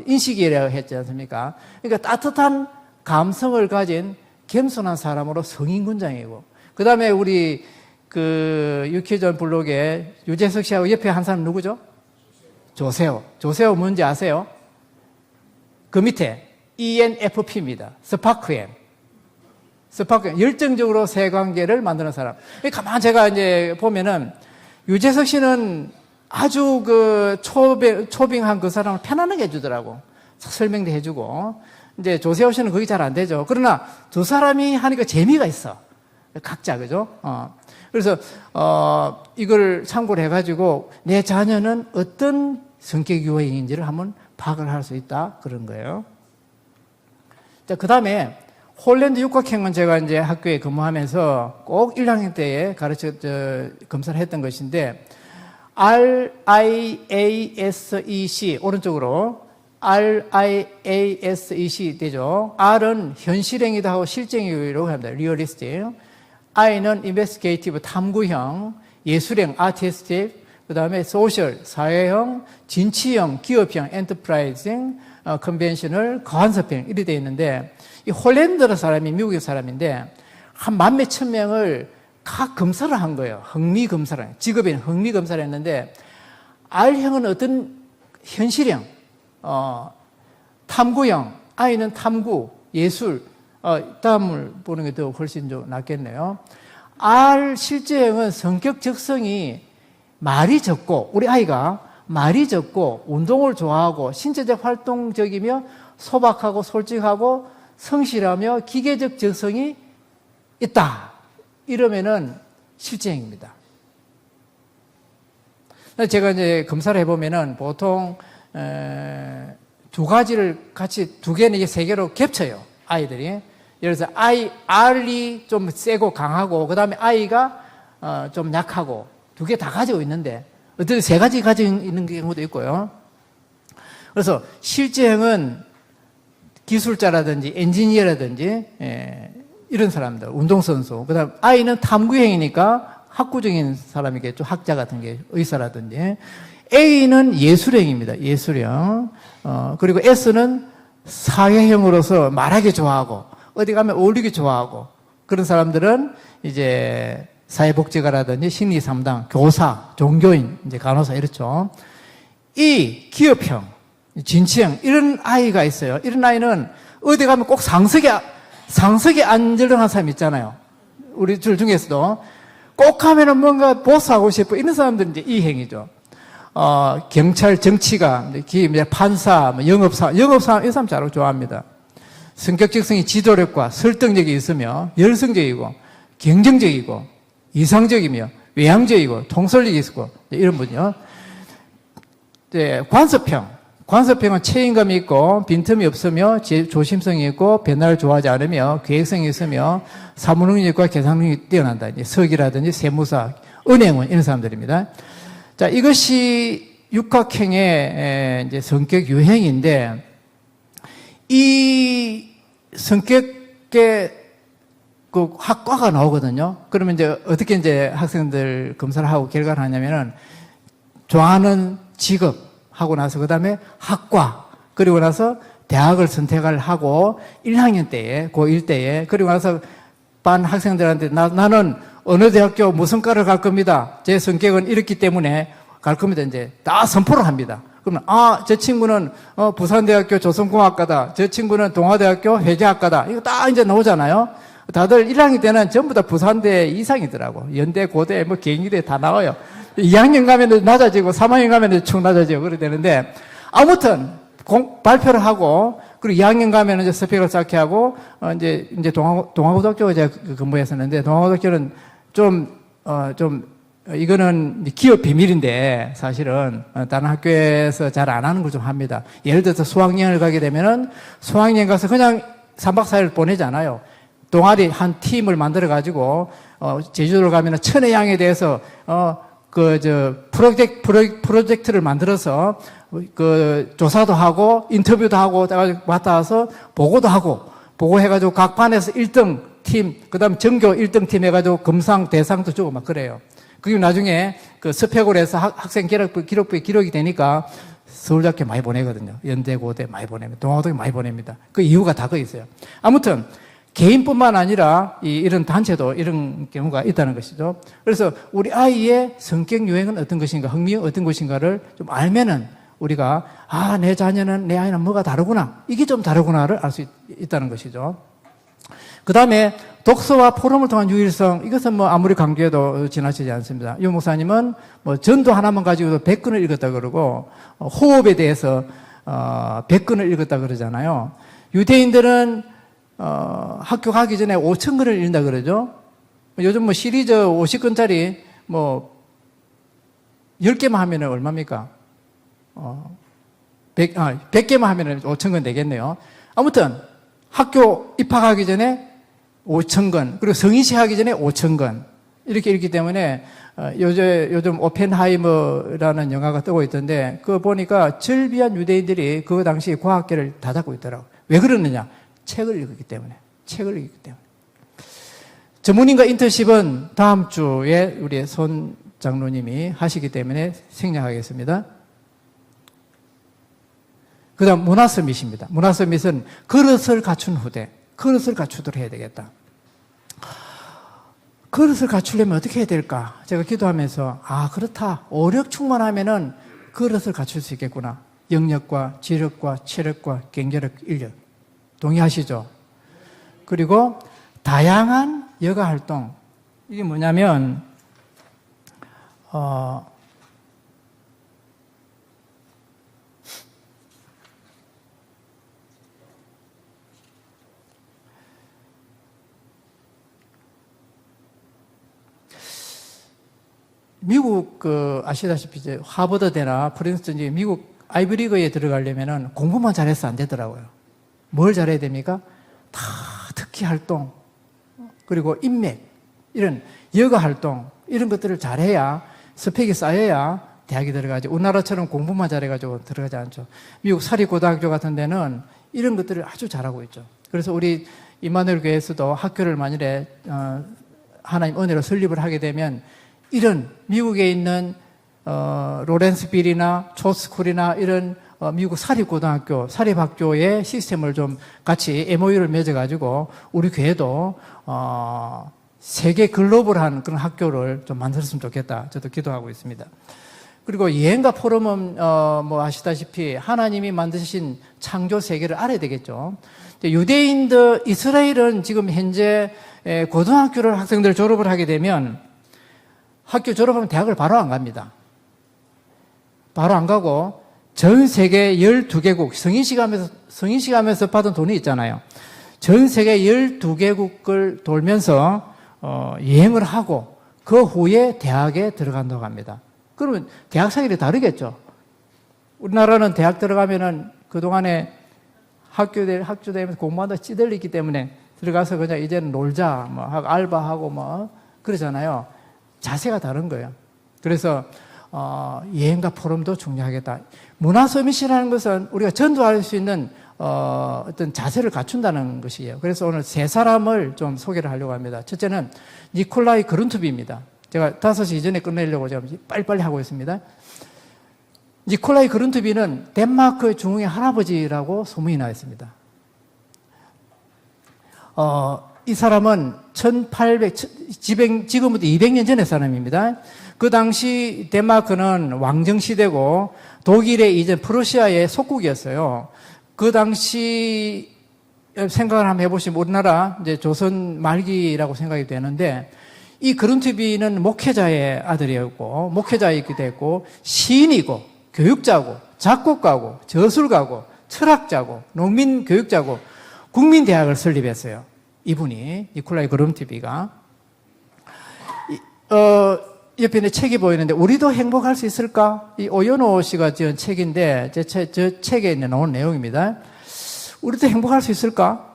Speaker 1: 인식이라고 했지 않습니까? 그러니까 따뜻한 감성을 가진 겸손한 사람으로 성인군장이고, 그 다음에 우리 유퀴전 블록에 유재석 씨하고 옆에 한 사람 누구죠? 조세호. 조세호 뭔지 아세요? 그 밑에 ENFP입니다. 스파크엠. 열정적으로 세관계를 만드는 사람. 가만 제가 이제 보면은 유재석 씨는 아주 초빙한 그 사람을 편안하게 해주더라고. 설명도 해주고. 이제 조세호 씨는 그게 잘 안 되죠. 그러나 두 사람이 하니까 재미가 있어. 각자, 그죠? 그래서, 이걸 참고를 해가지고 내 자녀는 어떤 성격 유형인지를 한번 파악을 할 수 있다. 그런 거예요. 자, 그 다음에 홀랜드 육각형은 제가 이제 학교에 근무하면서 꼭 1학년 때에 검사를 했던 것인데, RIASEC, 오른쪽으로 RIASEC 되죠. R은 현실행위다 하고 실쟁이라고 합니다. 리얼리스틱. I는 investigative, 탐구형, 예술형, artistic, 그 다음에 social, 사회형, 진취형, 기업형, enterprising, conventional, 관습형, 이렇게 되어 있는데, 이 홀랜드 사람이 미국의 사람인데, 한 11,000명을 각 검사를 한 거예요. 흥미검사를. 직업인 흥미검사를 했는데, R형은 어떤 현실형, 탐구형, I는 탐구, 예술, 다음을 보는 게 더 훨씬 좀 낫겠네요. R 실제형은 성격 적성이 말이 적고, 우리 아이가 말이 적고, 운동을 좋아하고, 신체적 활동적이며, 소박하고, 솔직하고, 성실하며, 기계적 적성이 있다. 이러면은 실제형입니다. 제가 이제 검사를 해보면은 보통, 두 가지를 같이 두 개는 이게 세 개로 겹쳐요. 아이들이. 예를 들어서 R이 좀 세고 강하고, 그 다음에 I가 좀 약하고, 두 개 다 가지고 있는데, 어떤 세 가지 가지고 있는 경우도 있고요. 그래서 실제형은 기술자라든지 엔지니어라든지, 이런 사람들, 운동선수. 그 다음 I는 탐구형이니까 학구적인 사람이겠죠. 학자 같은 게, 의사라든지. A는 예술형입니다. 예술형. 그리고 S는 사회형으로서 말하기 좋아하고, 어디 가면 어울리기 좋아하고, 그런 사람들은 이제 사회복지가라든지 심리상담, 교사, 종교인, 이제 간호사 이렇죠. 이 기업형, 진취형, 이런 아이가 있어요. 이런 아이는 어디 가면 꼭 상석에 안절등한 사람 있잖아요. 우리 중에서도 꼭 가면은 뭔가 보스하고 싶어 이런 사람들은 이제 이 행이죠. 경찰, 정치가, 판사, 영업사 이 사람 잘 좋아합니다. 성격 적성이 지도력과 설득력이 있으며 열성적이고 경쟁적이고 이상적이며 외향적이고 통솔력이 있고 이런 분이요. 네, 관습형은 책임감이 있고 빈틈이 없으며 조심성이 있고 변화를 좋아하지 않으며 계획성이 있으며 사무능력과 계산능력이 뛰어난다. 이제 서기라든지 세무사, 은행원 이런 사람들입니다. 자, 이것이 육각형의 이제 성격 유형인데, 이 성격의 그 학과가 나오거든요. 그러면 이제 어떻게 이제 학생들 검사를 하고 결과를 하냐면은, 좋아하는 직업 하고 나서 그 다음에 학과, 그리고 나서 대학을 선택을 하고 1학년 때에, 고1 때에, 그리고 나서 반 학생들한테 나는 어느 대학교 무슨 과를 갈 겁니다. 제 성격은 이렇기 때문에 갈 겁니다. 이제 다 선포를 합니다. 그러면 저 친구는 부산대학교 조선공학과다. 저 친구는 동아대학교 회계학과다. 이거 다 이제 나오잖아요. 다들 1학년 때는 전부 다 부산대 이상이더라고. 연대, 고대, 경희대 다 나와요. 2학년 가면 낮아지고 3학년 가면 축 낮아지고 그래 되는데, 아무튼 발표를 하고, 그리고 2학년 가면 이제 스펙을 쌓게 하고, 이제 동아고등학교 제가 근무했었는데, 동아고등학교는 이거는 기업 비밀인데, 사실은, 다른 학교에서 잘 안 하는 걸 좀 합니다. 예를 들어서 수학여행을 가게 되면은, 수학여행 가서 그냥 3박 4일 보내지 않아요. 동아리 한 팀을 만들어가지고, 제주도를 가면은 천혜향에 대해서, 프로젝트를 만들어서 조사도 하고 인터뷰도 하고 왔다 와서 보고도 하고 보고해가지고 각 반에서 1등 팀, 그 다음 전교 1등 팀 해가지고 금상, 대상도 주고 막 그래요. 그리고 나중에 스펙으로 해서 학생 기록부에 기록이 되니까 서울대학교 많이 보내거든요. 연대고대 많이 보냅니다. 동아고등에 많이 보냅니다. 그 이유가 다 거기 있어요. 아무튼 개인뿐만 아니라 이런 단체도 이런 경우가 있다는 것이죠. 그래서 우리 아이의 성격 유형은 어떤 것인가, 흥미는 어떤 것인가를 좀 알면은 우리가 내 자녀는, 내 아이는 뭐가 다르구나, 이게 좀 다르구나를 알 수 있다는 것이죠. 그 다음에 독서와 포럼을 통한 유일성, 이것은 아무리 강조해도 지나치지 않습니다. 유 목사님은 전도 하나만 가지고도 100권을 읽었다 그러고, 호흡에 대해서 100권을 읽었다 그러잖아요. 유대인들은 학교 가기 전에 5,000권을 읽는다 그러죠. 요즘 시리즈 50권짜리 10개만 하면 얼마입니까? 100개만 하면 5,000권 되겠네요. 아무튼 학교 입학하기 전에 5,000권, 그리고 성인식 하기 전에 5,000권 이렇게 읽기 때문에 요즘 오펜하이머라는 영화가 뜨고 있던데 그거 보니까 절비한 유대인들이 그 당시 과학계를 다 잡고 있더라고요. 왜 그러느냐? 책을 읽었기 때문에. 전문인과 인턴십은 다음 주에 우리 손 장로님이 하시기 때문에 생략하겠습니다. 그 다음 문화서밋입니다. 문화서밋은 그릇을 갖춘 후대, 그릇을 갖추도록 해야 되겠다. 그릇을 갖추려면 어떻게 해야 될까? 제가 기도하면서 그렇다. 오력 충만하면은 그릇을 갖출 수 있겠구나. 영역과 지력과 체력과 경제력, 인력. 동의하시죠? 그리고 다양한 여가 활동. 이게 뭐냐면 미국 아시다시피 이제 하버드대나 프린스턴 미국 아이브리그에 들어가려면은 공부만 잘해서 안 되더라고요. 뭘 잘해야 됩니까? 다 특기 활동 그리고 인맥 이런 여가 활동 이런 것들을 잘해야 스펙이 쌓여야 대학에 들어가지. 우리나라처럼 공부만 잘해가지고 들어가지 않죠. 미국 사립고등학교 같은 데는 이런 것들을 아주 잘하고 있죠. 그래서 우리 임마누엘 교회에서도 학교를 만일에 하나님 은혜로 설립을 하게 되면 이런 미국에 있는 로렌스빌이나 초스쿨이나 이런 미국 사립고등학교, 사립학교의 시스템을 좀 같이 MOU를 맺어가지고 우리 교회도 세계 글로벌한 그런 학교를 좀 만들었으면 좋겠다. 저도 기도하고 있습니다. 그리고 예언가 포럼은 아시다시피 하나님이 만드신 창조 세계를 알아야 되겠죠. 유대인들, 이스라엘은 지금 현재 고등학교를 학생들 졸업을 하게 되면 학교 졸업하면 대학을 바로 안 갑니다. 바로 안 가고 전 세계 12개국, 성인식 하면서 받은 돈이 있잖아요. 전 세계 12개국을 돌면서 여행을 하고 그 후에 대학에 들어간다고 합니다. 그러면 대학 생활이 다르겠죠. 우리나라는 대학 들어가면은 그동안에 학교 다니면서 공부하다 찌들리기 때문에 들어가서 그냥 이제는 놀자, 알바하고 그러잖아요. 자세가 다른 거예요. 그래서 여행과 포럼도 중요하겠다. 문화서밋이라는 것은 우리가 전도할 수 있는 어떤 자세를 갖춘다는 것이에요. 그래서 오늘 세 사람을 좀 소개를 하려고 합니다. 첫째는 니콜라이 그룬투비입니다. 제가 5시 이전에 끝내려고 지금 빨리빨리 하고 있습니다. 니콜라이 그룬투비는 덴마크의 중흥의 할아버지라고 소문이 나 있습니다. 이 사람은 지금부터 200년 전의 사람입니다. 그 당시 덴마크는 왕정시대고 독일의 이제 프루시아의 속국이었어요. 그 당시 생각을 한번 해보시면 우리나라 이제 조선 말기라고 생각이 되는데 이 그룬투비는 목회자의 아들이었고 목회자이기도 했고 시인이고 교육자고 작곡가고 저술가고 철학자고 농민교육자고 국민대학을 설립했어요. 이분이 니콜라이 그룬투비가 옆에 있는 책이 보이는데 우리도 행복할 수 있을까? 이 오연호 씨가 지은 책인데 저 책에 나온 내용입니다. 우리도 행복할 수 있을까?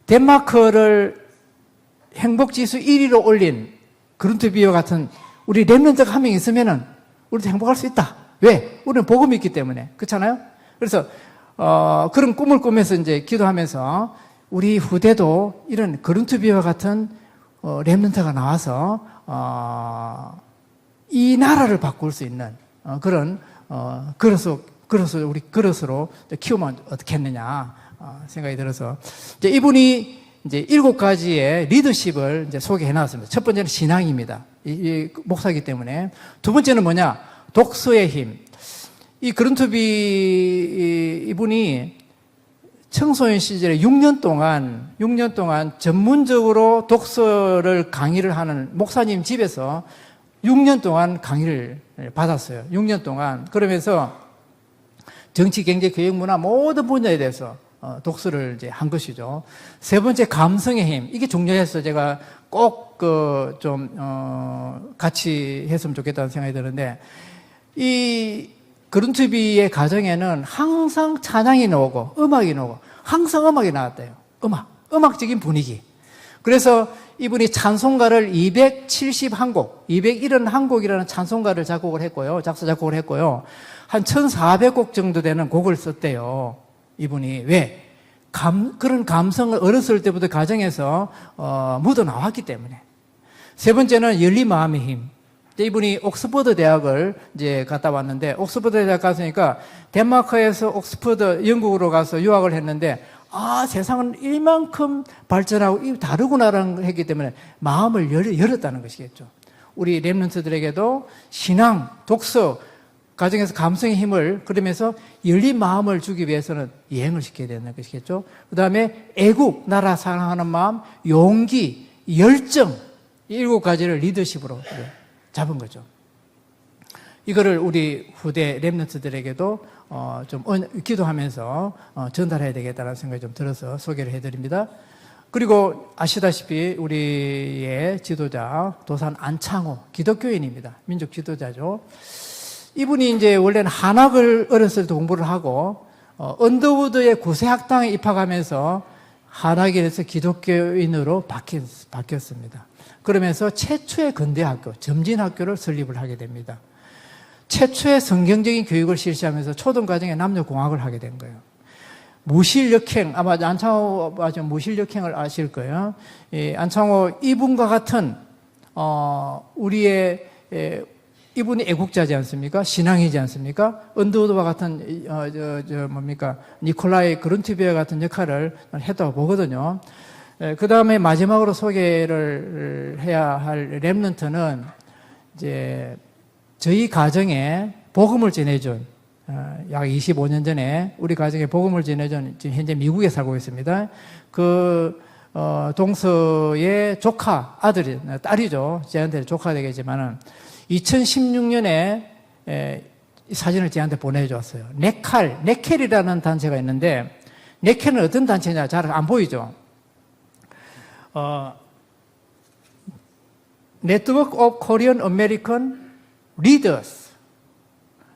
Speaker 1: 덴마크를 행복지수 1위로 올린 그룬투비와 같은 우리 렘넌트가 한 명 있으면은 우리도 행복할 수 있다. 왜? 우리는 복음이 있기 때문에. 그렇잖아요? 그래서 그런 꿈을 꾸면서 이제 기도하면서 우리 후대도 이런 거린토비와 같은 렘넌트가 나와서 이 나라를 바꿀 수 있는 그런 우리 그릇으로 키우면 어떻겠느냐 생각이 들어서 이제 이분이 이제 7가지의 리더십을 이제 소개해 놨습니다. 첫 번째는 신앙입니다. 이 목사이기 때문에. 두 번째는 뭐냐? 독서의 힘. 이 거린토비 이분이 청소년 시절에 6년 동안 전문적으로 독서를 강의를 하는 목사님 집에서 6년 동안 강의를 받았어요. 6년 동안. 그러면서 정치, 경제, 교육, 문화 모든 분야에 대해서 독서를 이제 한 것이죠. 세 번째, 감성의 힘. 이게 중요해서 제가 꼭 같이 했으면 좋겠다는 생각이 드는데, 이 거린토비의 가정에는 항상 찬양이 나오고 음악이 나오고 항상 음악이 나왔대요. 음악적인 분위기. 그래서 이분이 찬송가를 271곡, 271곡이라는 찬송가를 작곡을 했고요. 작곡을 했고요. 한 1,400곡 정도 되는 곡을 썼대요. 이분이. 왜? 그런 감성을 어렸을 때부터 가정에서 묻어 나왔기 때문에. 세 번째는 열린 마음의 힘. 이분이 옥스퍼드 대학을 이제 갔다 왔는데, 옥스퍼드 대학 갔으니까 덴마크에서 옥스퍼드 영국으로 가서 유학을 했는데, 세상은 이만큼 발전하고 다르구나라는 걸 했기 때문에 마음을 열었다는 것이겠죠. 우리 렘넌트들에게도 신앙, 독서, 가정에서 감성의 힘을 그러면서 열린 마음을 주기 위해서는 여행을 시켜야 되는 것이겠죠. 그 다음에 애국, 나라 사랑하는 마음, 용기, 열정, 이 7가지를 리더십으로 잡은 거죠. 이거를 우리 후대 렘넌트들에게도 좀 기도하면서 전달해야 되겠다는 생각이 좀 들어서 소개를 해드립니다. 그리고 아시다시피 우리의 지도자 도산 안창호 기독교인입니다. 민족 지도자죠. 이분이 이제 원래는 한학을 어렸을 때 공부를 하고 언더우드의 구세학당에 입학하면서 한학에서 기독교인으로 바뀌었습니다. 그러면서 최초의 근대학교, 점진학교를 설립을 하게 됩니다. 최초의 성경적인 교육을 실시하면서 초등과정에 남녀공학을 하게 된 거예요. 무실역행, 아마 안창호 무실역행을 아실 거예요. 안창호 이분과 같은 이분이 애국자지 않습니까? 신앙이지 않습니까? 언더우드와 같은 니콜라이 거린토비와 같은 역할을 했다고 보거든요. 그 다음에 마지막으로 소개를 해야 할 렘넌트는 이제 저희 가정에 복음을 전해준 약 25년 전에 우리 가정에 복음을 전해준 지금 현재 미국에 살고 있습니다. 그 동서의 조카 딸이죠. 저한테 조카 되겠지만은 2016년에 이 사진을 저한테 보내줬어요. 네켈이라는 단체가 있는데, 네켈은 어떤 단체냐? 잘 안 보이죠? Network of Korean American Leaders.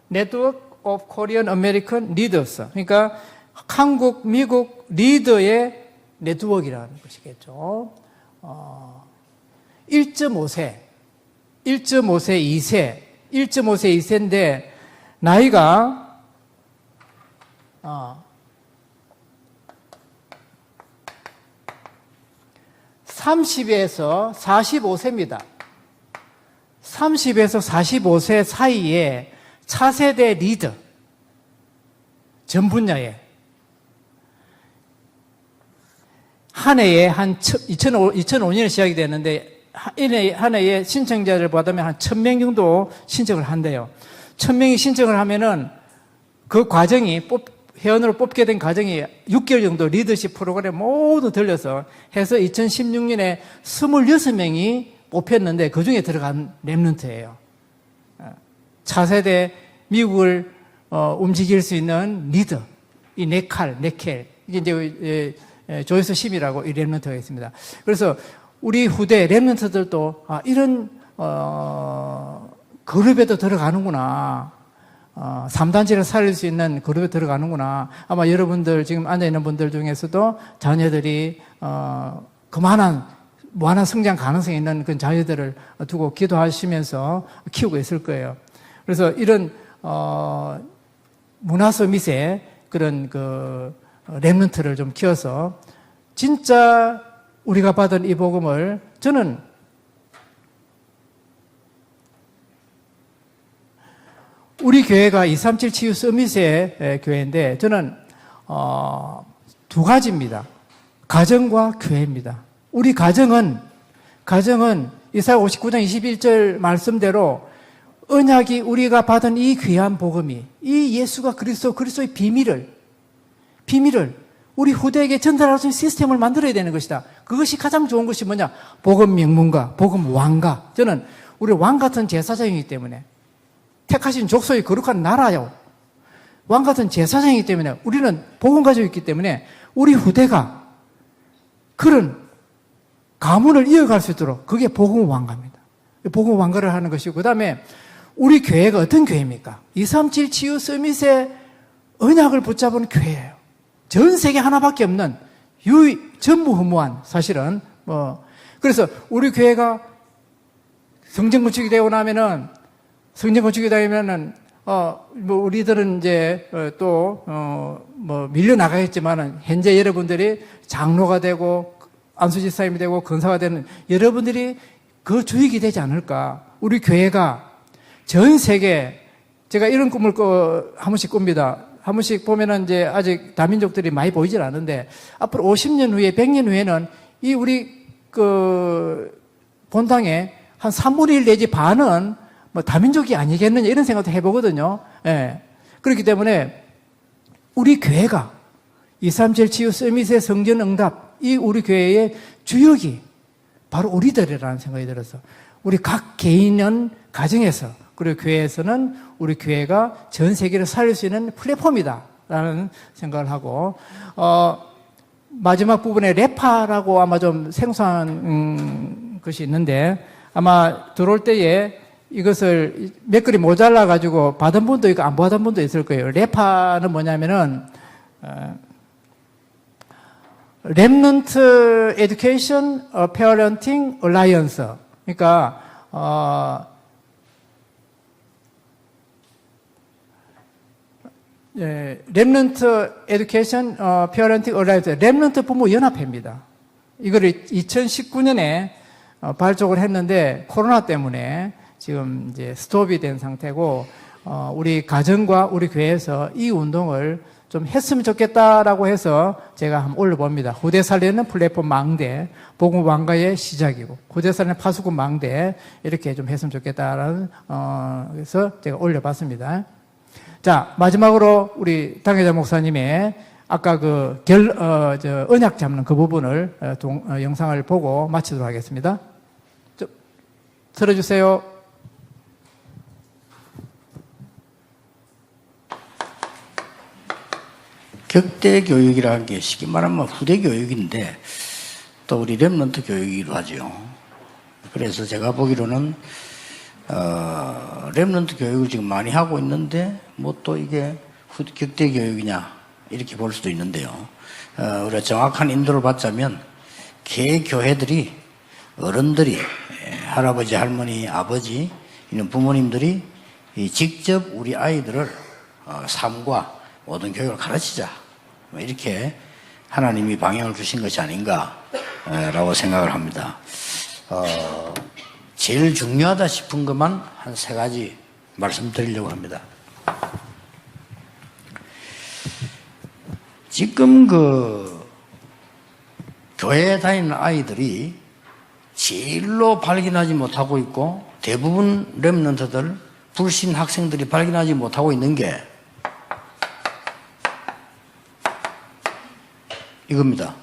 Speaker 1: Network of Korean American Leaders. 그러니까 한국, 미국 리더의 네트워크라는 것이겠죠. 1.5세, 2세인데 나이가 30에서 45세입니다. 30에서 45세 사이에 차세대 리더, 전 분야에 한 해에 2005년에 시작이 됐는데 한 해에 신청자를 받으면 한 1,000명 정도 신청을 한대요. 1,000명이 신청을 하면은 그 과정이 회원으로 뽑게 된 과정이 6개월 정도 리더십 프로그램 모두 들려서 해서 2016년에 26명이 뽑혔는데 그 중에 들어간 렘넌트예요. 차세대 미국을 움직일 수 있는 리더, 이 네켈, 이게 이제 조이스 심이라고 이 렘넌트가 있습니다. 그래서 우리 후대 렘넌트들도 이런 그룹에도 들어가는구나. 3단체를 살릴 수 있는 그룹에 들어가는구나. 아마 여러분들 지금 앉아있는 분들 중에서도 자녀들이 그만한 무한한 성장 가능성이 있는 그 자녀들을 두고 기도하시면서 키우고 있을 거예요. 그래서 이런 문화서 밑에 그런 그 렘넌트를 좀 키워서 진짜 우리가 받은 이 복음을 저는 우리 교회가 237 치유 서밋의 교회인데 저는 두 가지입니다. 가정과 교회입니다. 우리 가정은 이사야 59장 21절 말씀대로 언약이 우리가 받은 이 귀한 복음이 이 예수가 그리스도의 비밀을 우리 후대에게 전달할 수 있는 시스템을 만들어야 되는 것이다. 그것이 가장 좋은 것이 뭐냐? 복음 명문가, 복음 왕가. 저는 우리 왕 같은 제사장이기 때문에 택하신 족속의 거룩한 나라요. 왕 같은 제사장이기 때문에 우리는 복음 가지고 있기 때문에 우리 후대가 그런 가문을 이어갈 수 있도록 그게 복음 왕가입니다. 복음 왕가를 하는 것이고 그 다음에 우리 교회가 어떤 교회입니까? 237 치유 서밋의 언약을 붙잡은 교회예요. 전 세계 하나밖에 없는 전무후무한 사실은 그래서 우리 교회가 성전 건축이 되고 나면은 우리들은 이제 밀려 나가겠지만은 현재 여러분들이 장로가 되고 안수집사님이 되고 권사가 되는 여러분들이 그 주역이 되지 않을까. 우리 교회가 전 세계 제가 이런 꿈을 한 번씩 꿉니다. 한 번씩 보면은 이제 아직 다민족들이 많이 보이질 않는데 앞으로 50년 후에 100년 후에는 이 우리 본당에 한 3분의 1 내지 반은 다민족이 아니겠느냐 이런 생각도 해보거든요. 예. 그렇기 때문에 우리 교회가 237 치유 서밋의 성전 응답 이 우리 교회의 주역이 바로 우리들이라는 생각이 들어서 우리 각 개인은 가정에서 그리고 교회에서는 우리 교회가 전 세계를 살릴 수 있는 플랫폼이다라는 생각을 하고 마지막 부분에 레파라고 아마 좀 생소한 것이 있는데 아마 들어올 때에 이것을 몇 그리 모자라 가지고 받은 분도 있고 안 받은 분도 있을 거예요. 레파는 뭐냐면은 Remnant Education Parenting Alliance. 그러니까 Remnant Education Parenting Alliance, 렘넌트 부모 연합회입니다. 이거를 2019년에 발족을 했는데 코로나 때문에 지금 이제 스톱이 된 상태고 우리 가정과 우리 교회에서 이 운동을 좀 했으면 좋겠다라고 해서 제가 한번 올려봅니다. 후대 살리는 플랫폼 망대, 복음 왕가의 시작이고 후대 살리는 파수꾼 망대 이렇게 좀 했으면 좋겠다라는 그래서 제가 올려봤습니다. 자 마지막으로 우리 당회자 목사님의 아까 언약 잡는 그 부분을 영상을 보고 마치도록 하겠습니다. 들어주세요.
Speaker 2: 격대 교육이라는 게 쉽게 말하면 후대 교육인데 또 우리 렘넌트 교육이기도 하죠. 그래서 제가 보기로는 렘넌트 교육을 지금 많이 하고 있는데 뭐 또 이게 격대 교육이냐 이렇게 볼 수도 있는데요. 우리가 정확한 인도를 받자면 개교회들이 어른들이 할아버지, 할머니, 아버지 이런 부모님들이 직접 우리 아이들을 삶과 모든 교육을 가르치자 이렇게 하나님이 방향을 주신 것이 아닌가라고 생각을 합니다. 제일 중요하다 싶은 것만 한 3가지 말씀드리려고 합니다. 지금 교회에 다니는 아이들이 제일로 발견하지 못하고 있고 대부분 렘넌트들, 불신 학생들이 발견하지 못하고 있는 게 이겁니다.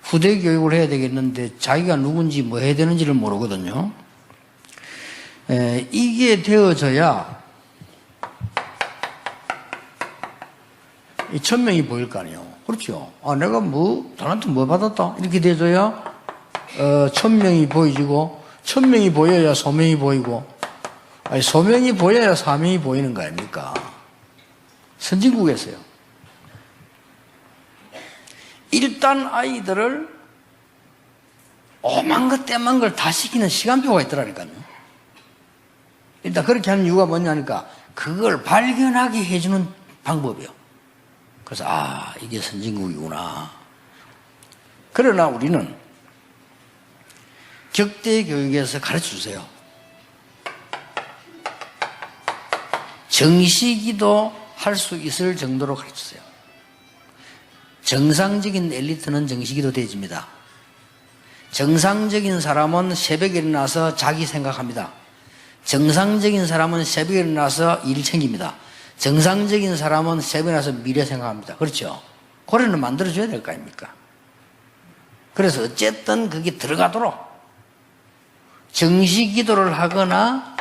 Speaker 2: 후대 교육을 해야 되겠는데 자기가 누군지 뭐 해야 되는지를 모르거든요. 이게 되어져야 이 천명이 보일 거 아니에요. 그렇죠. 내가 단한테 뭐 받았다 이렇게 돼줘야 천명이 보이지고 천명이 보여야 소명이 보이고 소명이 보여야 사명이 보이는 거 아닙니까? 선진국에서요. 일단 아이들을 오만 것 떼만 걸 다 시키는 시간표가 있더라니까요. 일단 그렇게 하는 이유가 뭐냐니까 그걸 발견하게 해주는 방법이요. 그래서 이게 선진국이구나. 그러나 우리는 격대 교육에서 가르쳐 주세요. 정시기도 할 수 있을 정도로 가르쳐 주세요. 정상적인 엘리트는 정시기도 대집니다. 정상적인 사람은 새벽에 일어나서 자기 생각합니다. 정상적인 사람은 새벽에 일어나서 일 챙깁니다. 정상적인 사람은 새벽에 일어나서 미래 생각합니다. 그렇죠? 그래는 만들어줘야 될 거 아닙니까? 그래서 어쨌든 그게 들어가도록 정시 기도를 하거나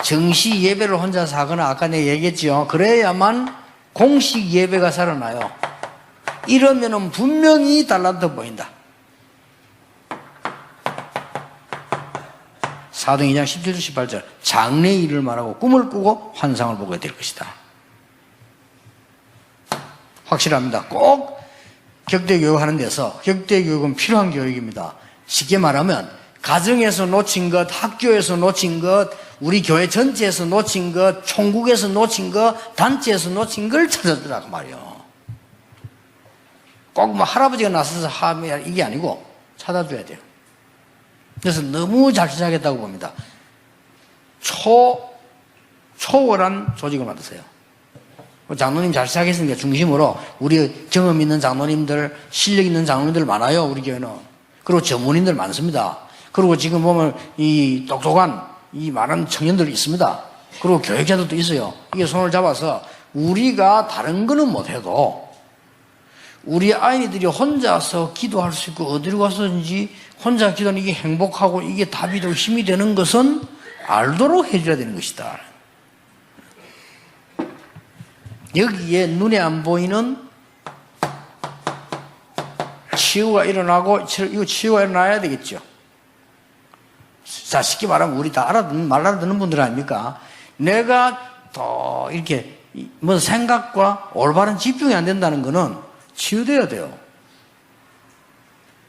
Speaker 2: 정시 예배를 혼자서 하거나 아까 내가 얘기했죠. 그래야만 공식 예배가 살아나요. 이러면은 분명히 달란트 보인다. 4등 2장 17절 18절 장래의 일을 말하고 꿈을 꾸고 환상을 보게 될 것이다. 확실합니다. 꼭 격대교육 하는 데서 격대교육은 필요한 교육입니다. 쉽게 말하면 가정에서 놓친 것, 학교에서 놓친 것, 우리 교회 전체에서 놓친 것, 총국에서 놓친 것, 단체에서 놓친 걸 찾아주라고 말이요. 꼭 뭐 할아버지가 나서서 하면 이게 아니고 찾아줘야 돼요. 그래서 너무 잘 시작했다고 봅니다. 초월한 조직을 만드세요. 장로님 잘 시작했으니까 중심으로 우리 경험 있는 장로님들, 실력 있는 장로님들 많아요, 우리 교회는. 그리고 전문인들 많습니다. 그리고 지금 보면 이 똑똑한 이 많은 청년들이 있습니다. 그리고 교육자들도 있어요. 이게 손을 잡아서 우리가 다른 거는 못해도 우리 아이들이 혼자서 기도할 수 있고 어디로 가서든지 혼자 기도하는 이게 행복하고 이게 답이 되고 힘이 되는 것은 알도록 해줘야 되는 것이다. 여기에 눈에 안 보이는 치유가 일어나고 이거 치유가 일어나야 되겠죠. 자, 쉽게 말하면 우리 다 말 알아듣는 분들 아닙니까? 내가 더 이렇게 뭐 생각과 올바른 집중이 안 된다는 거는 치유돼야 돼요.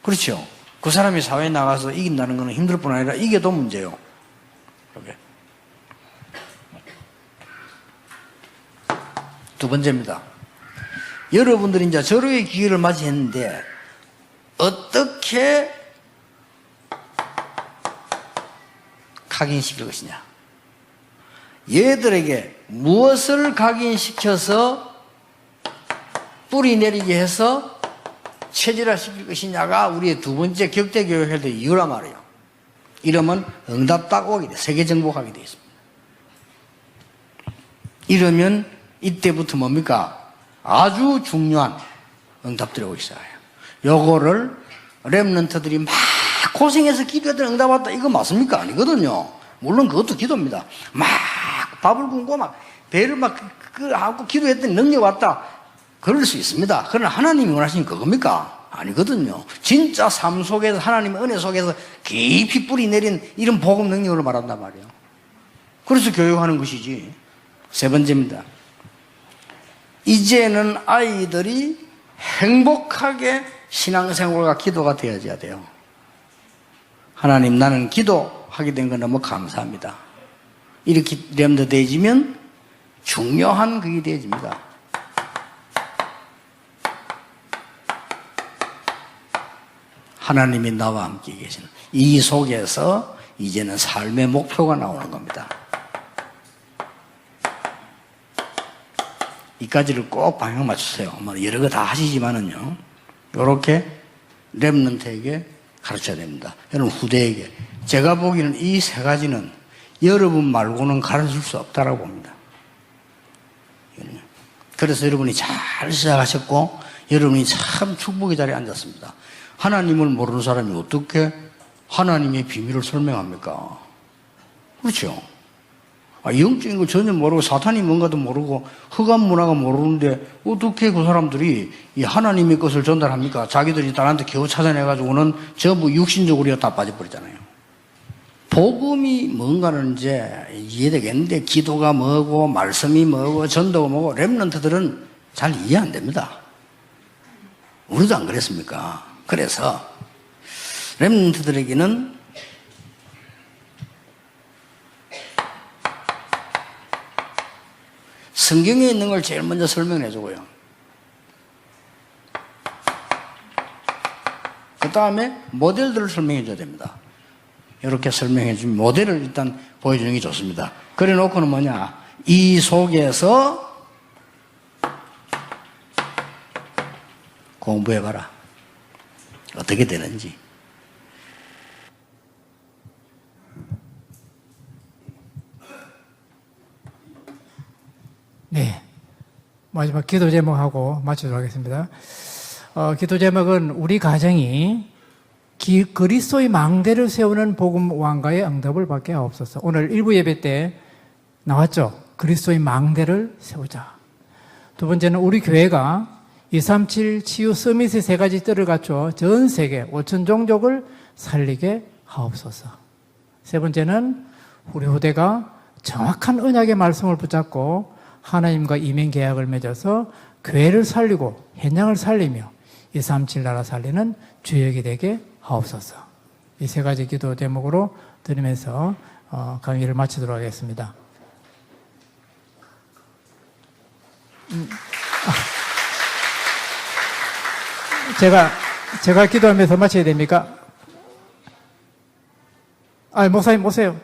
Speaker 2: 그렇죠? 그 사람이 사회에 나가서 이긴다는 거는 힘들 뿐 아니라 이게 더 문제예요. 이렇게. 두 번째입니다. 여러분들이 이제 절호의 기회를 맞이했는데 어떻게 각인시킬 것이냐. 얘들에게 무엇을 각인시켜서 뿌리 내리게 해서 체질화시킬 것이냐가 우리의 두 번째 격대교육할 때 이유란 말이에요. 이러면 응답 딱 오게 돼. 세계 정복하게 돼 있습니다. 이러면 이때부터 뭡니까? 아주 중요한 응답들이 오기 시작해요. 요거를 렘넌트들이 막 고생해서 기도했더니 응답 왔다. 이거 맞습니까? 아니거든요. 물론 그것도 기도입니다. 막 밥을 굶고 막 배를 막 하고 기도했더니 능력 왔다. 그럴 수 있습니다. 그러나 하나님이 원하시는 그겁니까? 아니거든요. 진짜 삶 속에서 하나님의 은혜 속에서 깊이 뿌리 내린 이런 복음 능력을 말한단 말이에요. 그래서 교육하는 것이지. 세 번째입니다. 이제는 아이들이 행복하게 신앙생활과 기도가 되어져야 돼요. 하나님, 나는 기도하게 된 건 너무 감사합니다. 이렇게 렘더 되어지면 중요한 그게 되어집니다. 하나님이 나와 함께 계시는 이 속에서 이제는 삶의 목표가 나오는 겁니다. 이까지를 꼭 방향 맞추세요. 뭐 여러 거 다 하시지만은요. 이렇게 렘넌트에게 가르쳐야 됩니다. 여러분 후대에게. 제가 보기에는 이 세 가지는 여러분 말고는 가르칠 수 없다라고 봅니다. 그래서 여러분이 잘 시작하셨고 여러분이 참 축복의 자리에 앉았습니다. 하나님을 모르는 사람이 어떻게 하나님의 비밀을 설명합니까? 그렇죠? 영적인 거 전혀 모르고 사탄이 뭔가도 모르고 흑암 문화가 모르는데 어떻게 그 사람들이 이 하나님의 것을 전달합니까? 자기들이 딸한테 겨우 찾아내가지고는 전부 육신적으로 다 빠져버리잖아요. 복음이 뭔가는 이제 이해되겠는데 기도가 뭐고 말씀이 뭐고 전도가 뭐고 렘넌트들은 잘 이해 안 됩니다. 우리도 안 그랬습니까? 그래서 렘넌트들에게는 성경에 있는 걸 제일 먼저 설명해 주고요. 그 다음에 모델들을 설명해 줘야 됩니다. 이렇게 설명해 주면 모델을 일단 보여주는 게 좋습니다. 그래 놓고는 뭐냐, 이 속에서 공부해봐라. 어떻게 되는지.
Speaker 1: 네. 마지막 기도 제목하고 마치도록 하겠습니다. 기도 제목은 우리 가정이 그리스도의 망대를 세우는 복음 왕가의 응답을 받게 하옵소서. 오늘 일부 예배 때 나왔죠. 그리스도의 망대를 세우자. 두 번째는 우리 교회가 237 치유 서밋의 세 가지 뜰을 갖춰 전 세계 5천 종족을 살리게 하옵소서. 세 번째는 우리 후대가 정확한 언약의 말씀을 붙잡고 하나님과 이민 계약을 맺어서 교회를 살리고 현장을 살리며 237 나라 살리는 주역이 되게 하옵소서. 이 세 가지 기도 제목으로 드리면서 강의를 마치도록 하겠습니다. 제가 기도하면서 마쳐야 됩니까? 목사님 오세요.